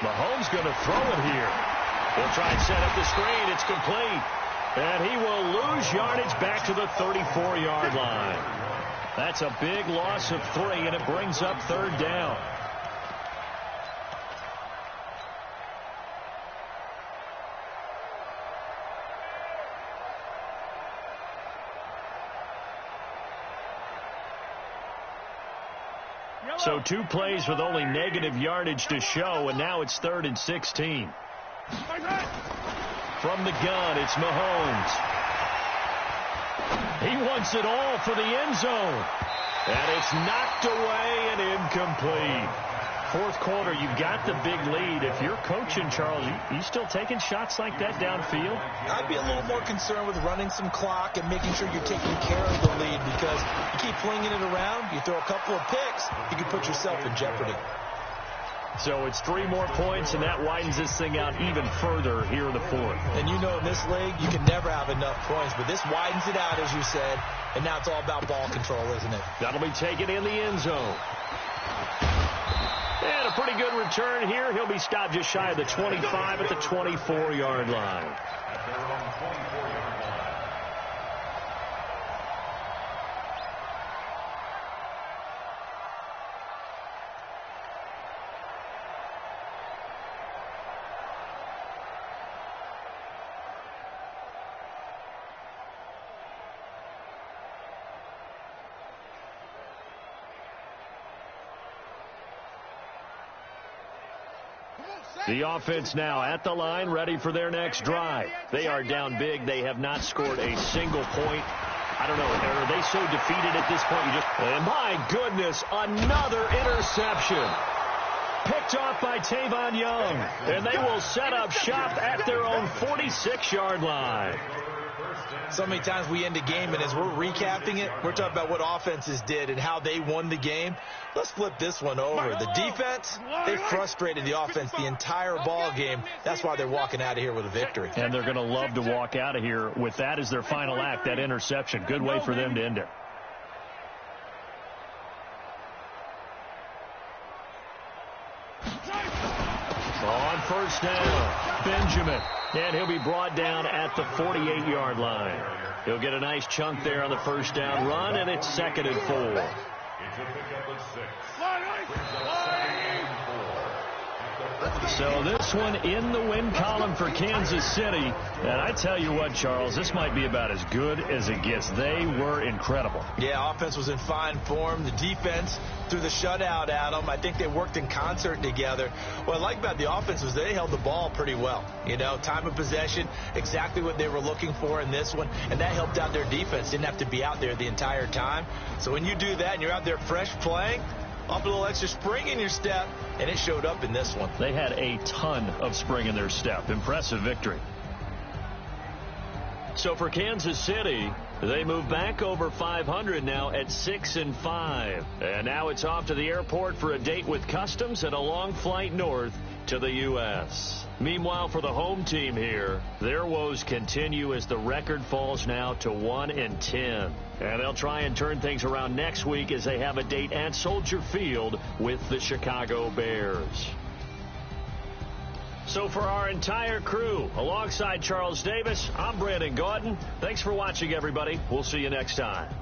Mahomes going to throw it here. He'll try and set up the screen. It's complete. And he will lose yardage back to the 34-yard line. That's a big loss of 3, and it brings up 3rd down. So 2 plays with only negative yardage to show, and now it's 3rd and 16. From the gun, it's Mahomes. He wants it all for the end zone. And it's knocked away and incomplete. 4th quarter, you've got the big lead. If you're coaching, Charles, you still taking shots like that downfield? I'd be a little more concerned with running some clock and making sure you're taking care of the lead, because you keep flinging it around, you throw a couple of picks, you can put yourself in jeopardy. So it's 3 more points, and that widens this thing out even further here in the 4th. And you know in this league, you can never have enough points, but this widens it out, as you said, and now it's all about ball control, isn't it? That'll be taken in the end zone. And a pretty good return here. He'll be stopped just shy of the 25 at the 24-yard line. The offense now at the line, ready for their next drive. They are down big. They have not scored a single point. I don't know, are they so defeated at this point? And my goodness, another interception. Picked off by Tavon Young. And they will set up shop at their own 46-yard line. So many times we end a game, and as we're recapping it, we're talking about what offenses did and how they won the game. Let's flip this one over. The defense, they frustrated the offense the entire ball game. That's why they're walking out of here with a victory. And they're going to love to walk out of here with that as their final act, that interception. Good way for them to end it. On 1st down, Benjamin. And he'll be brought down at the 48-yard line. He'll get a nice chunk there on the 1st down run, and it's 2nd and 4. So this one in the win column for Kansas City. And I tell you what, Charles, this might be about as good as it gets. They were incredible. Yeah, offense was in fine form. The defense threw the shutout at them. I think they worked in concert together. What I like about the offense was they held the ball pretty well. You know, time of possession, exactly what they were looking for in this one. And that helped out their defense. Didn't have to be out there the entire time. So when you do that and you're out there fresh playing, up a little extra spring in your step, and it showed up in this one. They had a ton of spring in their step. Impressive victory. So for Kansas City, they move back over 500 now at 6-5. And now it's off to the airport for a date with Customs and a long flight north to the U.S. Meanwhile, for the home team here, their woes continue as the record falls now to 1-10. And they'll try and turn things around next week as they have a date at Soldier Field with the Chicago Bears. So for our entire crew, alongside Charles Davis, I'm Brandon Gaudin. Thanks for watching, everybody. We'll see you next time.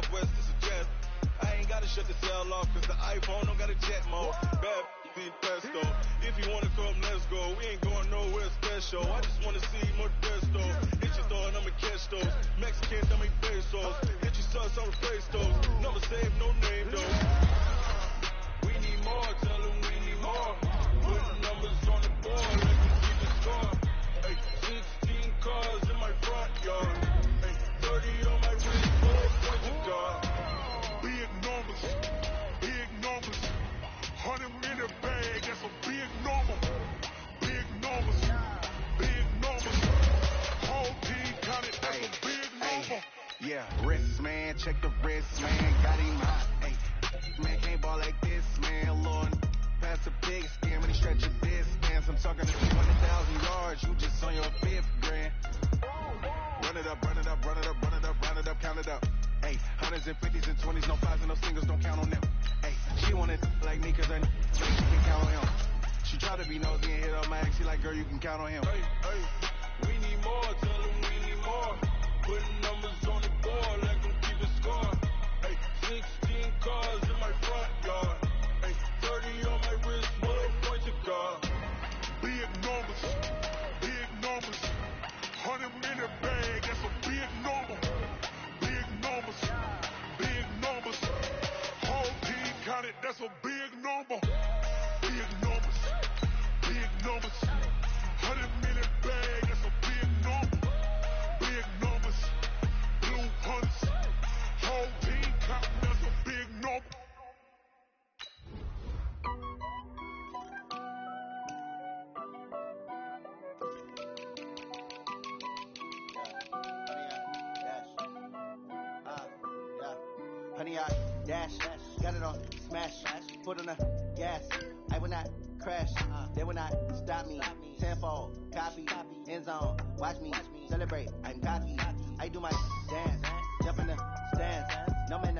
Southwest to suggest I ain't gotta shut the cell off, cause the iPhone don't got a jet mode. Bad be pesto. If you wanna come, let's go. We ain't going nowhere special. I just wanna see more desto. Hit your throw and I'ma catch those. Mexicans, I make pesos. Hit your sus, I'ma replace those. Never save no name though. We need more, tell them we need more. Put the numbers on the board, let them keep the score. Hey, 16 cars in my front yard. Hey, 30 on my wrist, 4 points of guard. Big numbers, 100 in the bag, that's a big number. Big numbers, whole team counted, that's a big number. Yeah, wrist, man, check the wrist, man, got him hot, ayy. Man, can't ball like this, man, Lord. Pass a big skin when he stretch a distance. I'm talking to 200,000 yards, you just on your 5th grand. Run it up, count it up. Ayy, hundreds and 50s and 20s, no 5s and no singles, don't count on them. Ayy, she wanted like me cause her she can count on him. She tried to be nosy and hit up my ex, she like, girl, you can count on him. Hey, we need more, tell them we need more. Putting numbers on the board, let them keep the score. Hey, 16 cars in my front yard. Hey, 30 on my wrist, 1 point to guard. Big numbers, 100 in the bag, that's a big number. Big numbers, whole team counted, that's a big number. Big numbers, 100 in the bag, that's a big number. Big numbers, blue hunts, whole team counting, that's a big number. Honey, I dash, got it on, smash, foot on the gas. I will not crash, they will not stop me. Tenfold, copy, end zone, watch me celebrate. I'm cocky, I do my dance, jump in the stands. No man,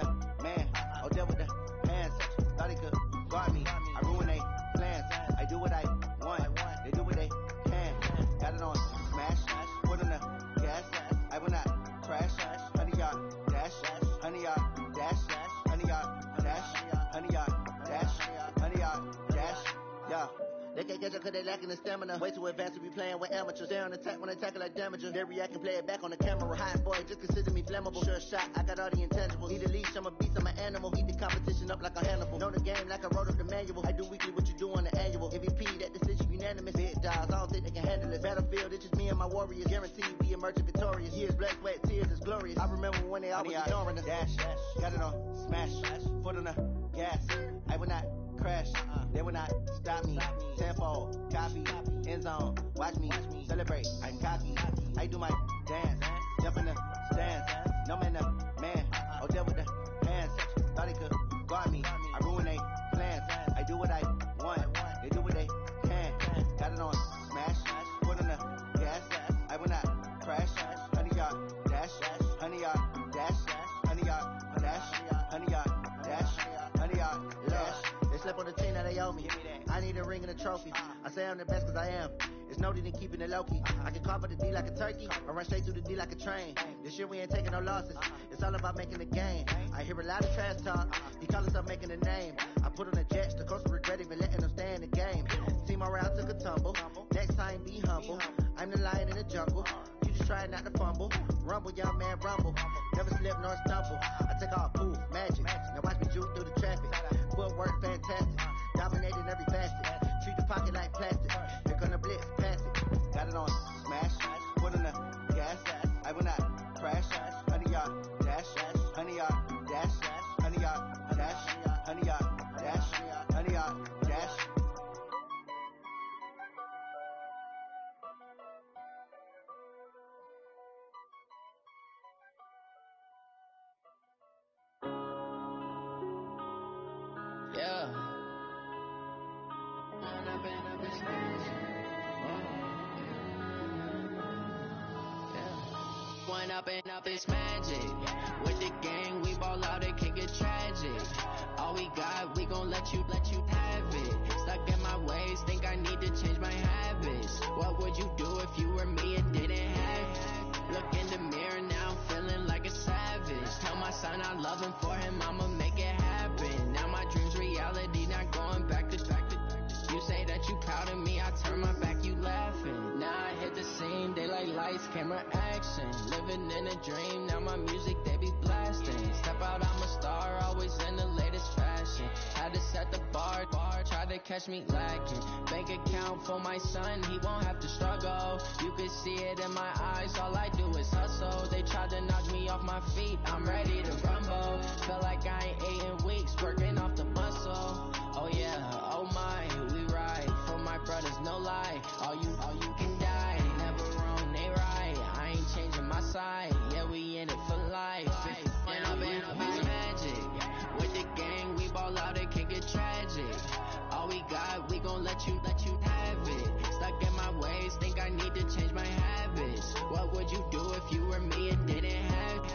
oh, deal with the hands. Thought he could guard me, I ruin they plans. I do what I want, they do what they can. Got it on, smash, foot on the gas. I will not crash, honey, y'all dash, honey, y'all dash, honey, y'all dash, honey, y'all dash, honey, y'all dash, yeah. They can't catch up cause they lacking the stamina. Way too advanced to be playing with amateurs. They're on attack when they tackle like damager. They react and play it back on the camera. Hot boy, just consider me flammable. Sure shot, I got all the intangibles. Need a leash, I'm a beast, I'm an animal. Heat the competition up like a Hannibal. Know the game like I wrote up the manual. I do weekly what you do on the annual. MVP, that decision unanimous. Big dogs, I don't think they can handle it. Battlefield, it's just me and my warriors. Guaranteed we emerging victorious. Years, blood, sweat, tears, it's glorious. I remember when they always ignoring us. Dash, got it on, smash, foot on the gas. I will not crash, they will not stop me. Tenfold, copy, end zone, watch me celebrate. I'm cocky, I do my dance, jump in the stands. No man, oh, deal with the hands. Thought he could guard me, I ruin they plans. I do what I want, they do what they can. Got it on, smash, foot on the gas. I will not crash, honey, y'all dash, honey, y'all dash, honey, y'all dash, honey, y'all dash, honey, y'all dash. They slept on the team that they owe me. I need a ring and a trophy. I say I'm the best cause I am. It's no need in keeping it low-key. I can carve up the D like a turkey or run straight through the D like a train. This year we ain't taking no losses. It's all about making the game. I hear a lot of trash talk. He call himself making a name. I put on the jets. The coach will regret even letting them stay in the game. Team morale took a tumble. Next time be humble. I'm the lion in the jungle. You just try not to fumble. Rumble, young man, rumble. Never slip nor stumble. I take all poof, magic. Now watch me juke through the traffic. Footwork fantastic. Dominating every facet. Treat the pocket like plastic. Here gonna blitz, pass it. Got it on, smash. Foot on the gas. I will not crash. Honey, y'all dash. Honey, y'all dash. Honey, y'all dash. Honey, y'all dash. Honey, y'all dash. Yeah. One up and up, it's magic. With the gang, we ball out, it can get tragic. All we got, we gon' let you have it. Stuck in my ways, think I need to change my habits. What would you do if you were me and didn't have it? Look in the mirror now, I'm feeling like a savage. Tell myself son, I love him, for him, I'ma make it happen. Now my dream's reality, not going back to. You say that you proud of me, I turn my back, you laughing. Now I hit the scene, they like lights, camera, action. Living in a dream, now my music, they be blasting. Step out, I'm a star, always in the latest fashion. Had to set the bar, try to catch me lacking. Bank account for my son, he won't have to struggle. You can see it in my eyes, all I do is hustle. They tried to knock me off my feet, I'm ready to rumble. Feel like I ain't ate in weeks, working off the muscle. Oh yeah, oh my, we ride for my brothers, no lie. All you can die, never wrong, they right. I ain't changing my side, yeah, we in it for life. And I've been magic. With the gang, we ball out, it can get tragic. All we got, we gon' let you have it. Stuck in my ways, think I need to change my habits. What would you do if you were me and didn't have it?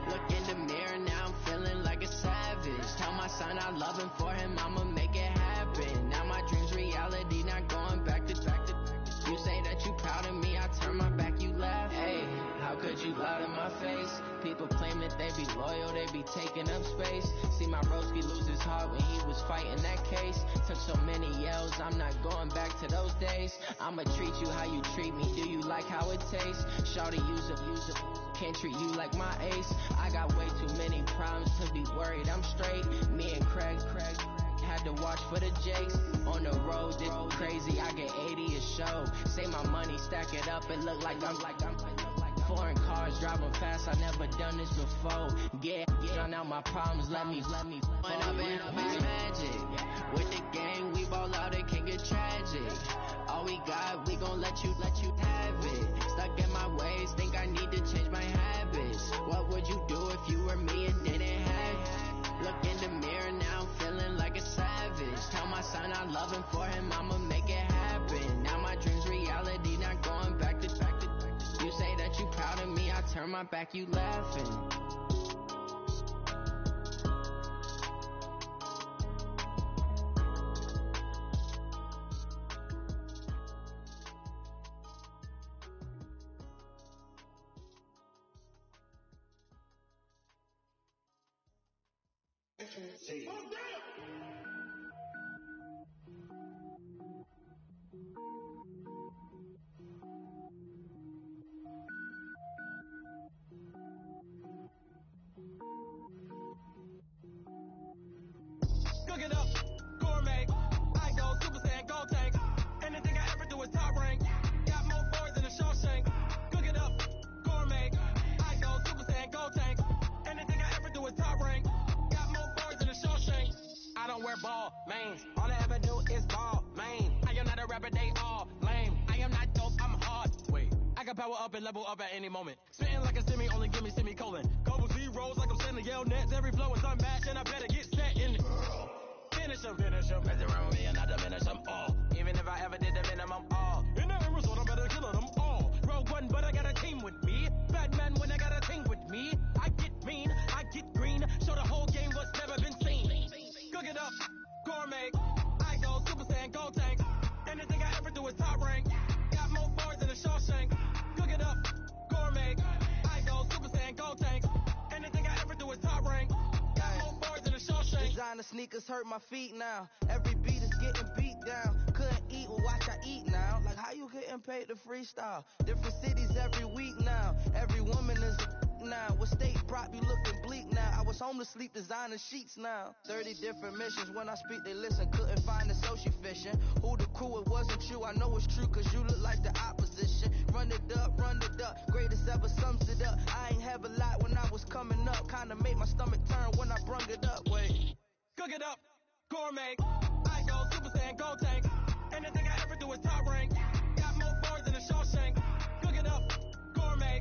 Look in the mirror, now I'm feeling like a savage. Tell my son I love him, for him, I'ma make it happen. Now my dream's reality, not going back to. You say that you proud of me, I turn my back, you laugh. Hey, how could you lie to my face? People claim that they be loyal, they be taking up space. See my broski lose his heart when he was fighting that case. Took so many yells, I'm not going back to those days. I'ma treat you how you treat me, do you like how it tastes? Shawty, use it, can't treat you like my ace. I got way too many problems to be worried, I'm straight. Me and Craig had to watch for the Jakes. On the road, this crazy, I get 80 a show. Say my money, stack it up, it look like I'm foreign cars, driving fast, I never done this before. Drown out my problems, let me when I've been magic. With the gang, we ball out, it can get tragic. All we got, we gon' let you have it. Stuck in my ways, think I need to change my habits. What would you do if you were me and didn't have it? Look in the mirror, now I'm feeling like a savage. Tell my son I love him, for him, I'ma make it happen. Now my dream's reality, not going back to. You say that you proud of me, I turn my back, you laughing. Cook it up, gourmet. I go Super Saiyan, gold tank. Anything I ever do is top rank. Got more boys than a Shawshank. Cook it up, gourmet. I go Super Saiyan, gold tank. Anything I ever do is top rank. Got more boys than a Shawshank. I don't wear ball mains. All I ever do is ball main. I am not a rapper, they all lame. I am not dope, I'm hard. Wait, I can power up and level up at any moment. Spitting like a semi, only give me semicolon. Couple zeros like I'm sending yell nets. Every flow is unmatched and I better get set in. Finish them. As they run with me and I diminish them all. Even if I ever did the minimum all. In the end result, I'm better killing them all. Rogue One, but I got a team with me. Batman when I got a team with me. I get mean, I get green. Show the whole game what's never been seen. Cook it up, gourmet. I go Super Saiyan, gold tank. Anything I ever do is top rank. Got more boys than a Shawshank. Cook it up, gourmet. I go Super Saiyan, gold tank. Anything I ever do is top rank. Got more boys than a Shawshank. Designer sneakers hurt my feet now. Every beat is getting beat down. Couldn't eat, well watch I eat now. Like how you getting paid to freestyle? Different cities every week now. Every woman is a now. What state prop you looking bleak now? I was home to sleep designer sheets now. 30 different missions. When I speak they listen. Couldn't find the social fishing. Who the crew, it wasn't true. I know it's true cause you look like the opposition. Run it up. Greatest ever sums it up. I ain't have a lot when I was coming up. Kinda made my stomach turn when I brung it up. Wait. Cook it up, gourmet. I go Super Saiyan, gold tank. Anything I ever do is top rank. Got more boys than a Shawshank. Cook it up, gourmet.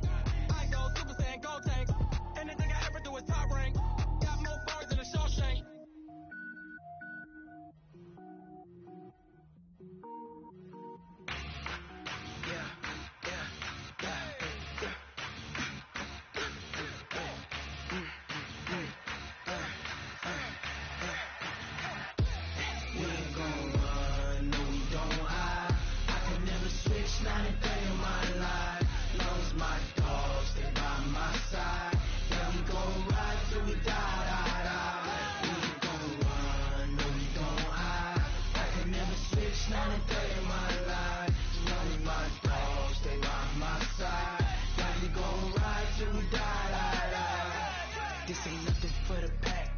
I go Super Saiyan, gold tank. Anything I ever do is top rank. Got more boys than a Shawshank. This ain't nothing for the pack.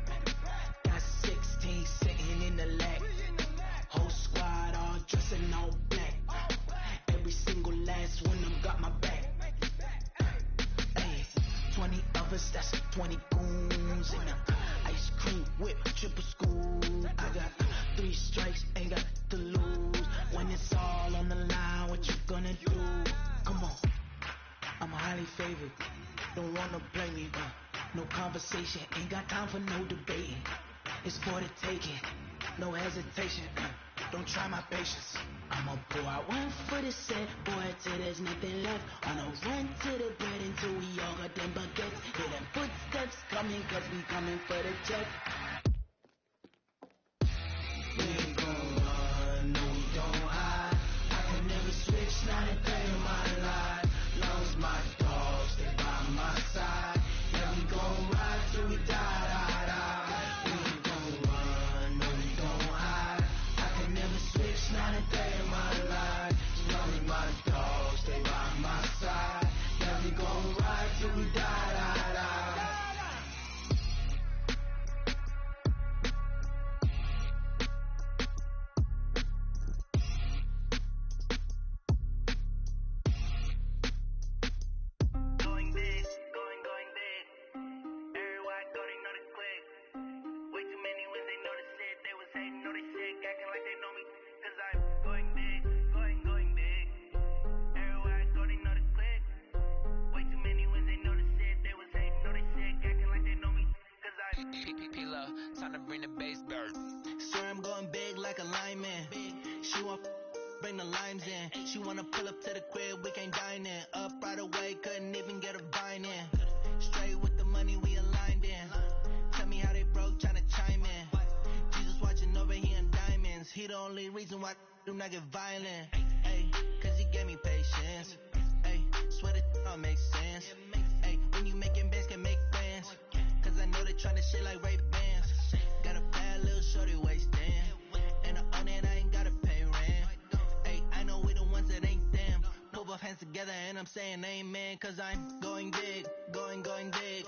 Got 16 sitting in the lag. Whole squad all dressing all black. Every single last one of them got my back. Hey, 20 of us, that's 20 goons in them. Ice cream whip, triple school. I got 3 strikes, ain't got to lose. When it's all on the line, what you gonna do? Come on, I'm highly favored. Don't wanna play me, no conversation. Ain't got time for no debating. It's for the taking, no hesitation. Don't try my patience. I'ma pour out one for the set, boy, till there's nothing left. On a run to the bread until we all got them baguettes. Hear them footsteps coming, cause we coming for the check. We ain't gon' run, no we don't hide. I can never switch, not a day in my life. Long as my dogs stay by my side. Yeah, we gon' ride till we die, die, die. We ain't gon' run, no we don't hide. I can never switch, not a day in my life. As long as my dogs stay by my side. Yeah, we gon' ride till we die, die, die. Going big, going big. Everywhere I go, they know the click. Way too many when they know the shit. They was hating, know they sick, acting like they know me. Cause I'm going big, going big. Everywhere I go, they know the click. Way too many when they know the shit. They was hating, know they sick, acting like they know me. Cause I'm P-Lo, time to bring the bass dirt. Sir, I'm going big like a lineman. She want bring the limes in. She wanna pull up to the crib, we can't dine in. Up right away, couldn't even get a vine in. Straight with the money we aligned in. Tell me how they broke, tryna chime in. Jesus watching over here in diamonds. He the only reason why I do not get violent. Ay, cause he gave me patience. Ay, swear that all makes sense. Ay, when you making bands, can make friends. Cause I know they tryna shit like Ray Bans. Got a bad little shorty wasting. And on it, I ain't gotta pay rent. Ay, I know we the ones that ain't them. Put both hands together and I'm saying amen. Cause I'm going big, going big.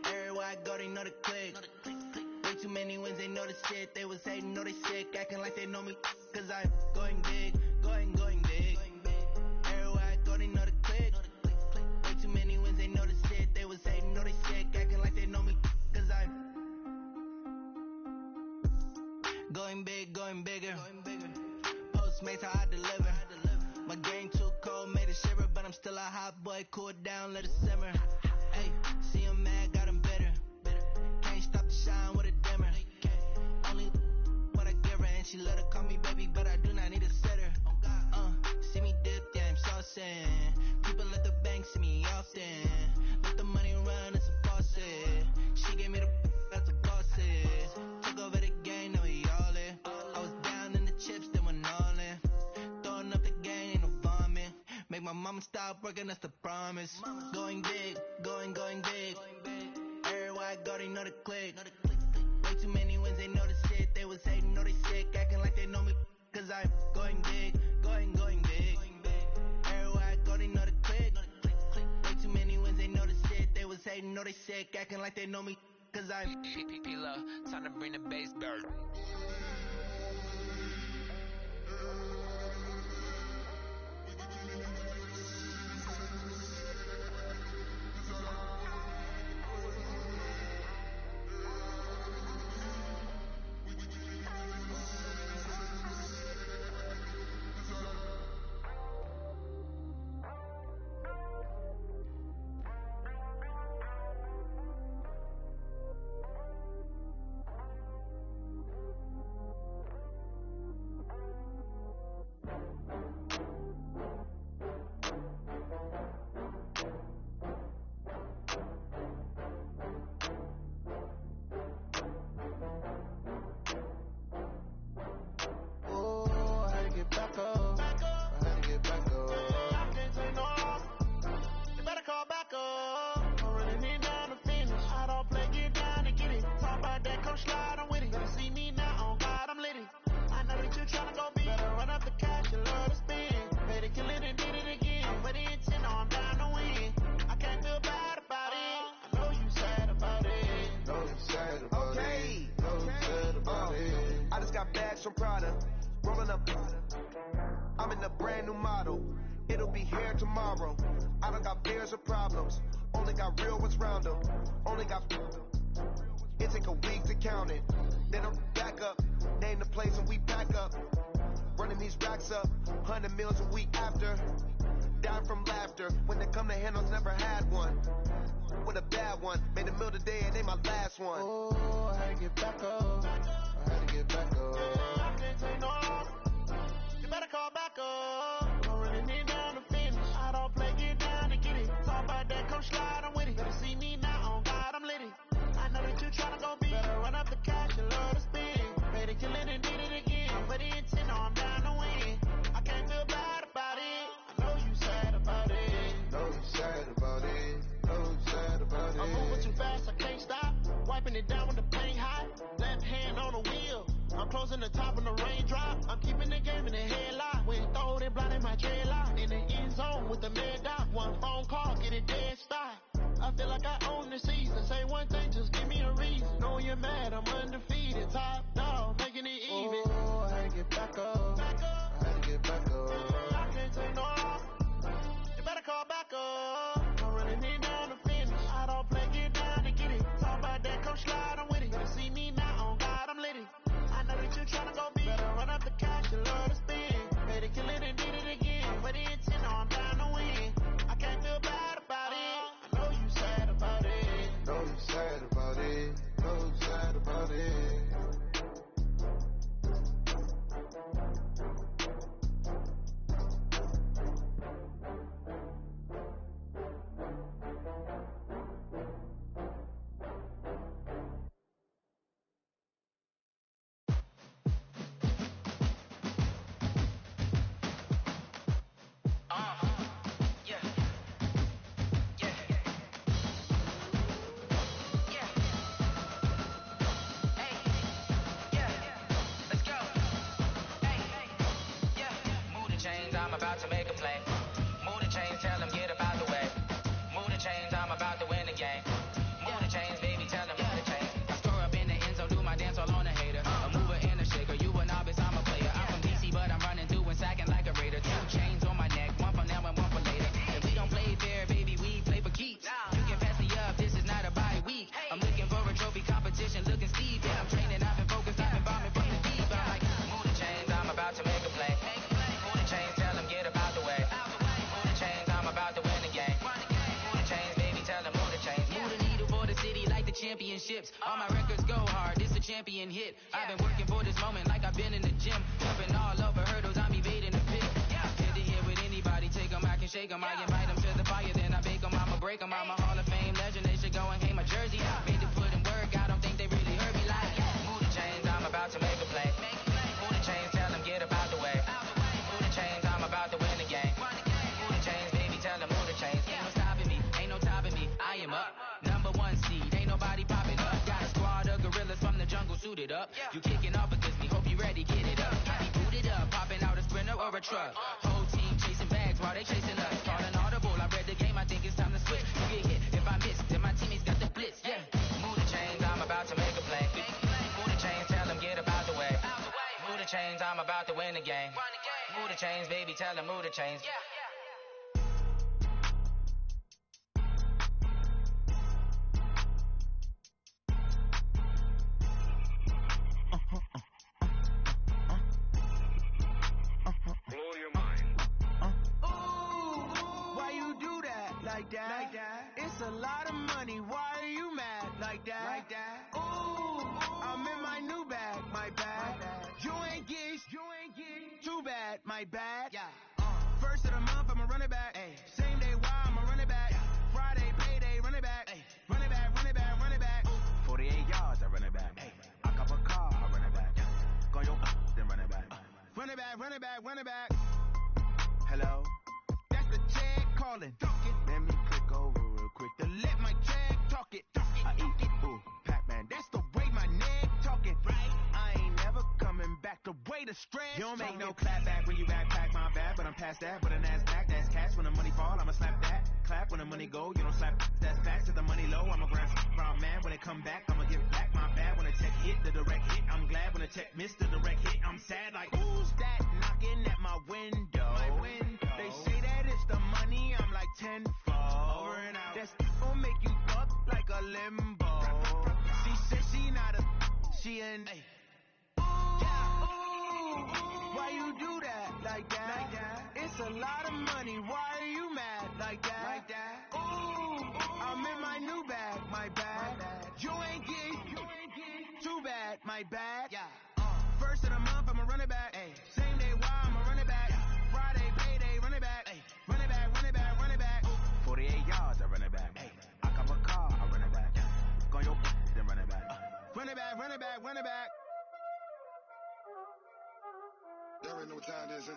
Everywhere I go, they know the click. Way too many wins, they know the shit. They was hating, know they sick, acting like they know me. Cause I'm going big, going big. Everywhere I go, they know the click. Way too many wins, they know the shit. They was hating, know they sick, acting like they know me. Cause I'm going big, going bigger. Postmates, how I deliver. My game too cold, made it shiver. But I'm still a hot boy, cool it down, let it simmer. Hey, see him mad, got him bitter. Can't stop the shine with a dimmer. Only what I give her, and she let her call me baby, but I do not need a sitter. See me dip, yeah, I'm saucing. People at the bank see me often. Let the money run, it's a faucet. She gave me the that's a faucet. Took over the game, now we all in. I was down in the chips, then went all in. Throwing up the game, ain't no vomit. Make my mama stop working, that's the promise. Going big, going big. Everywhere I go, they know the click. Way too many wins, they know the shit. They was hating, know they sick, acting like they know me. Cause I'm going big, going big. Everywhere I go, they know the click. Way too many wins, they know the shit. They was hating, know they sick, acting like they know me. Cause I'm P-Lo, time to bring the bass dirt. Brothers got bags from Prada. Rolling up. I'm in a brand new model. It'll be here tomorrow. I don't got fears or problems. Only got real ones round them. Only got. It take a week to count it. Then I'm back up. Name the place and we pack up. Running these racks up. 100 meals a week after. Dying from laughter. When they come to handles, never had one. With a bad one. Made a meal today and they my last one. Oh, I had to get back up. I had to get back up. I can't take no loss. You better call back up. Don't really need down to finish. I don't play, get down to get it. Talk about that, come slide, I'm with it. Better see me now, on God, I'm lit it. I know that you tryna go big. Better run up the cash and love to spend. Made it, kill it, and did it again. Put the intent on, I'm down to win. I can't feel bad about it. I know you sad about it. Know you sad about it. Know you sad about it. I'm moving too fast, I can't stop. Wiping it down when the paint hot. Left hand on the wheel. I'm closing the top when the rain drop. I'm keeping the game in the headlock. When throw it blind in my dreadlock. In the end zone with the mad dot. One phone call, get it dead stop. I feel like I own the season. Say one thing, just give me a reason. Know you're mad, I'm undefeated. Top dog, making it even. Oh, I had to get back up. I had to get back up. I can't take no loss. You better call back up. Don't really need down to finish. I don't play, get down to get it. Talk about that, come slide, I'm with it. Better see me now, on God, I'm lit it. I know that you tryna go big. Better run up the cash and love to spend. Better kill it and did it again. Put the intent on, I'm down to win. I can't feel bad about it. I know you sad about it. Know you sad about it. Know you sad about it. About to make a play. Move the chains, tell them get about the way. Move the chains, I'm about to win the game. Move the chains, baby, tell them move the chains. I score up in the end zone, do my dance all on a hater. A mover and a shaker, you a novice, I'm a player. I'm from DC, but I'm running through and sacking like a raider. 2 chains on my neck, one for now and one for later. If we don't play fair, baby, we play for keeps. You can pass me up, this is not a bye week. I'm looking for a trophy competition, looking Steve. Yeah, I'm training, I've been focused, I've been bombing from the deep. I'm like, move the chains, I'm about to make a play. Move the chains, tell them get about the way. Move the chains, I'm about to win the game. Move the chains, baby, tell them move the chains. Move the needle for the city like the championships. All my records go hard, this a champion hit. I've been working for this moment like I've been in the gym. Jumping all over hurdles, I'm evading the pit. Head to head with anybody, take them, I can shake them. I invite them to the fire, then I bake them, I'ma break them. I'm a Hall of Fame legend, they should go and hang my jersey. Made to put in work, I don't think they really heard me like. Move the chains, I'm about to make a play. Move the chains, tell them get about the way. Move the chains, I'm about to win the game. Move the chains, baby, tell them move the chains. Ain't no stopping me, ain't no topping me. I am up, number 1 seed, ain't nobody popping up. Got a squad of gorillas from the jungle suited up. You kicking off against me, hope you ready, get it up. I be booted up, popping out a Sprinter or a truck. Whole team chasing bags while they chasing us. Calling audible, I read the game, I think it's time to switch. You get hit, if I miss, then my teammates got the blitz, yeah. Move the chains, I'm about to make a play. Move the chains, tell them get about the way. Move the chains, I'm about to win the game. Move the chains, baby, tell them move the chains. Blow your mind. Why you do that like that? Like that? It's a lot of money. Why are you mad like that? Like that? Ooh, I'm in my new bag, my bad. You ain't get too bad, my bad. Yeah. First of the month, I'ma run it back. Ay. Same day, why I'ma run it back. Friday, payday, run it back. Ay. Run it back, run it back, run it back. 48 yards, I run it back. Ay. I cop a car, I run it back. Go your then run it back. Run it back, run it back, run it back. Hello? That's the check calling. Talk it. Let me click over real quick to let my check talk it. I eat it. Ooh, Pac-Man. That's the way my neck talking. Right? I ain't never coming back. The way the stress. You don't make no clap back when you backpack my bad, but I'm past that. But a NASDAQ, that's cash. When the money fall, I'ma slap that. Clap when the money go, you don't slap. That's facts. If the money low, I'ma grab round man. When it come back, I'ma give back my bad. When the check hit, the direct hit, I'm I'm glad when a tech missed the direct hit. I'm sad like, who's that knocking at my window? They say that it's the money, I'm like tenfold. Over and out. That's gon' make you up like a limbo. She said she not a, she an, ay. Why you do that like that? It's a lot of money. Why are you mad like that? Ooh, I'm in my new bag, my bad. You ain't get too bad, my bad. First of the month, I'ma run it back. Same day, why I'ma run it back. Friday, payday, run it back. Run it back, run it back, run it back. 48 yards, I run it back. I cop a car, I run it back. Go on your then run it back. Run it back, run it back, run it back. Y'all already know what time it is, huh?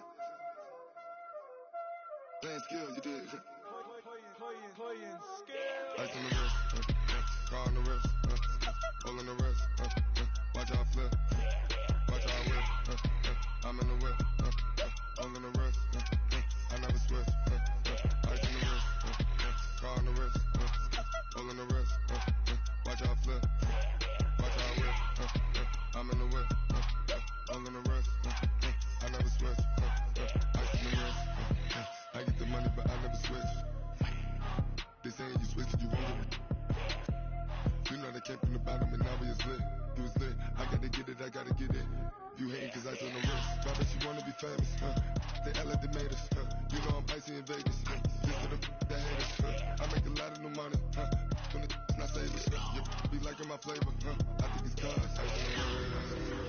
Playing skill, you did. Playing skill. Ice on the wrist, car on the wrist, roll on the wrist, watch out flip, watch out whip, I'm in the whip, roll on the wrist, I never switch, ice on the wrist, car on the wrist, roll on the wrist, watch out flip, watch out whip, I'm in the whip, roll on the wrist, I never switch, ice on the wrist, I get the money but I never switch. They saying you switch and you won't get it. You know they came from the bottom and now we is lit. You was lit, I gotta get it, I gotta get it. You hating cause ice on the wrist. Why bet you wanna be famous, They act like they made us, You know I'm icy in Vegas, Just for the haters, I make a lot of new money, When the not savers, You be liking my flavor, I think it's cause ice on the wrist.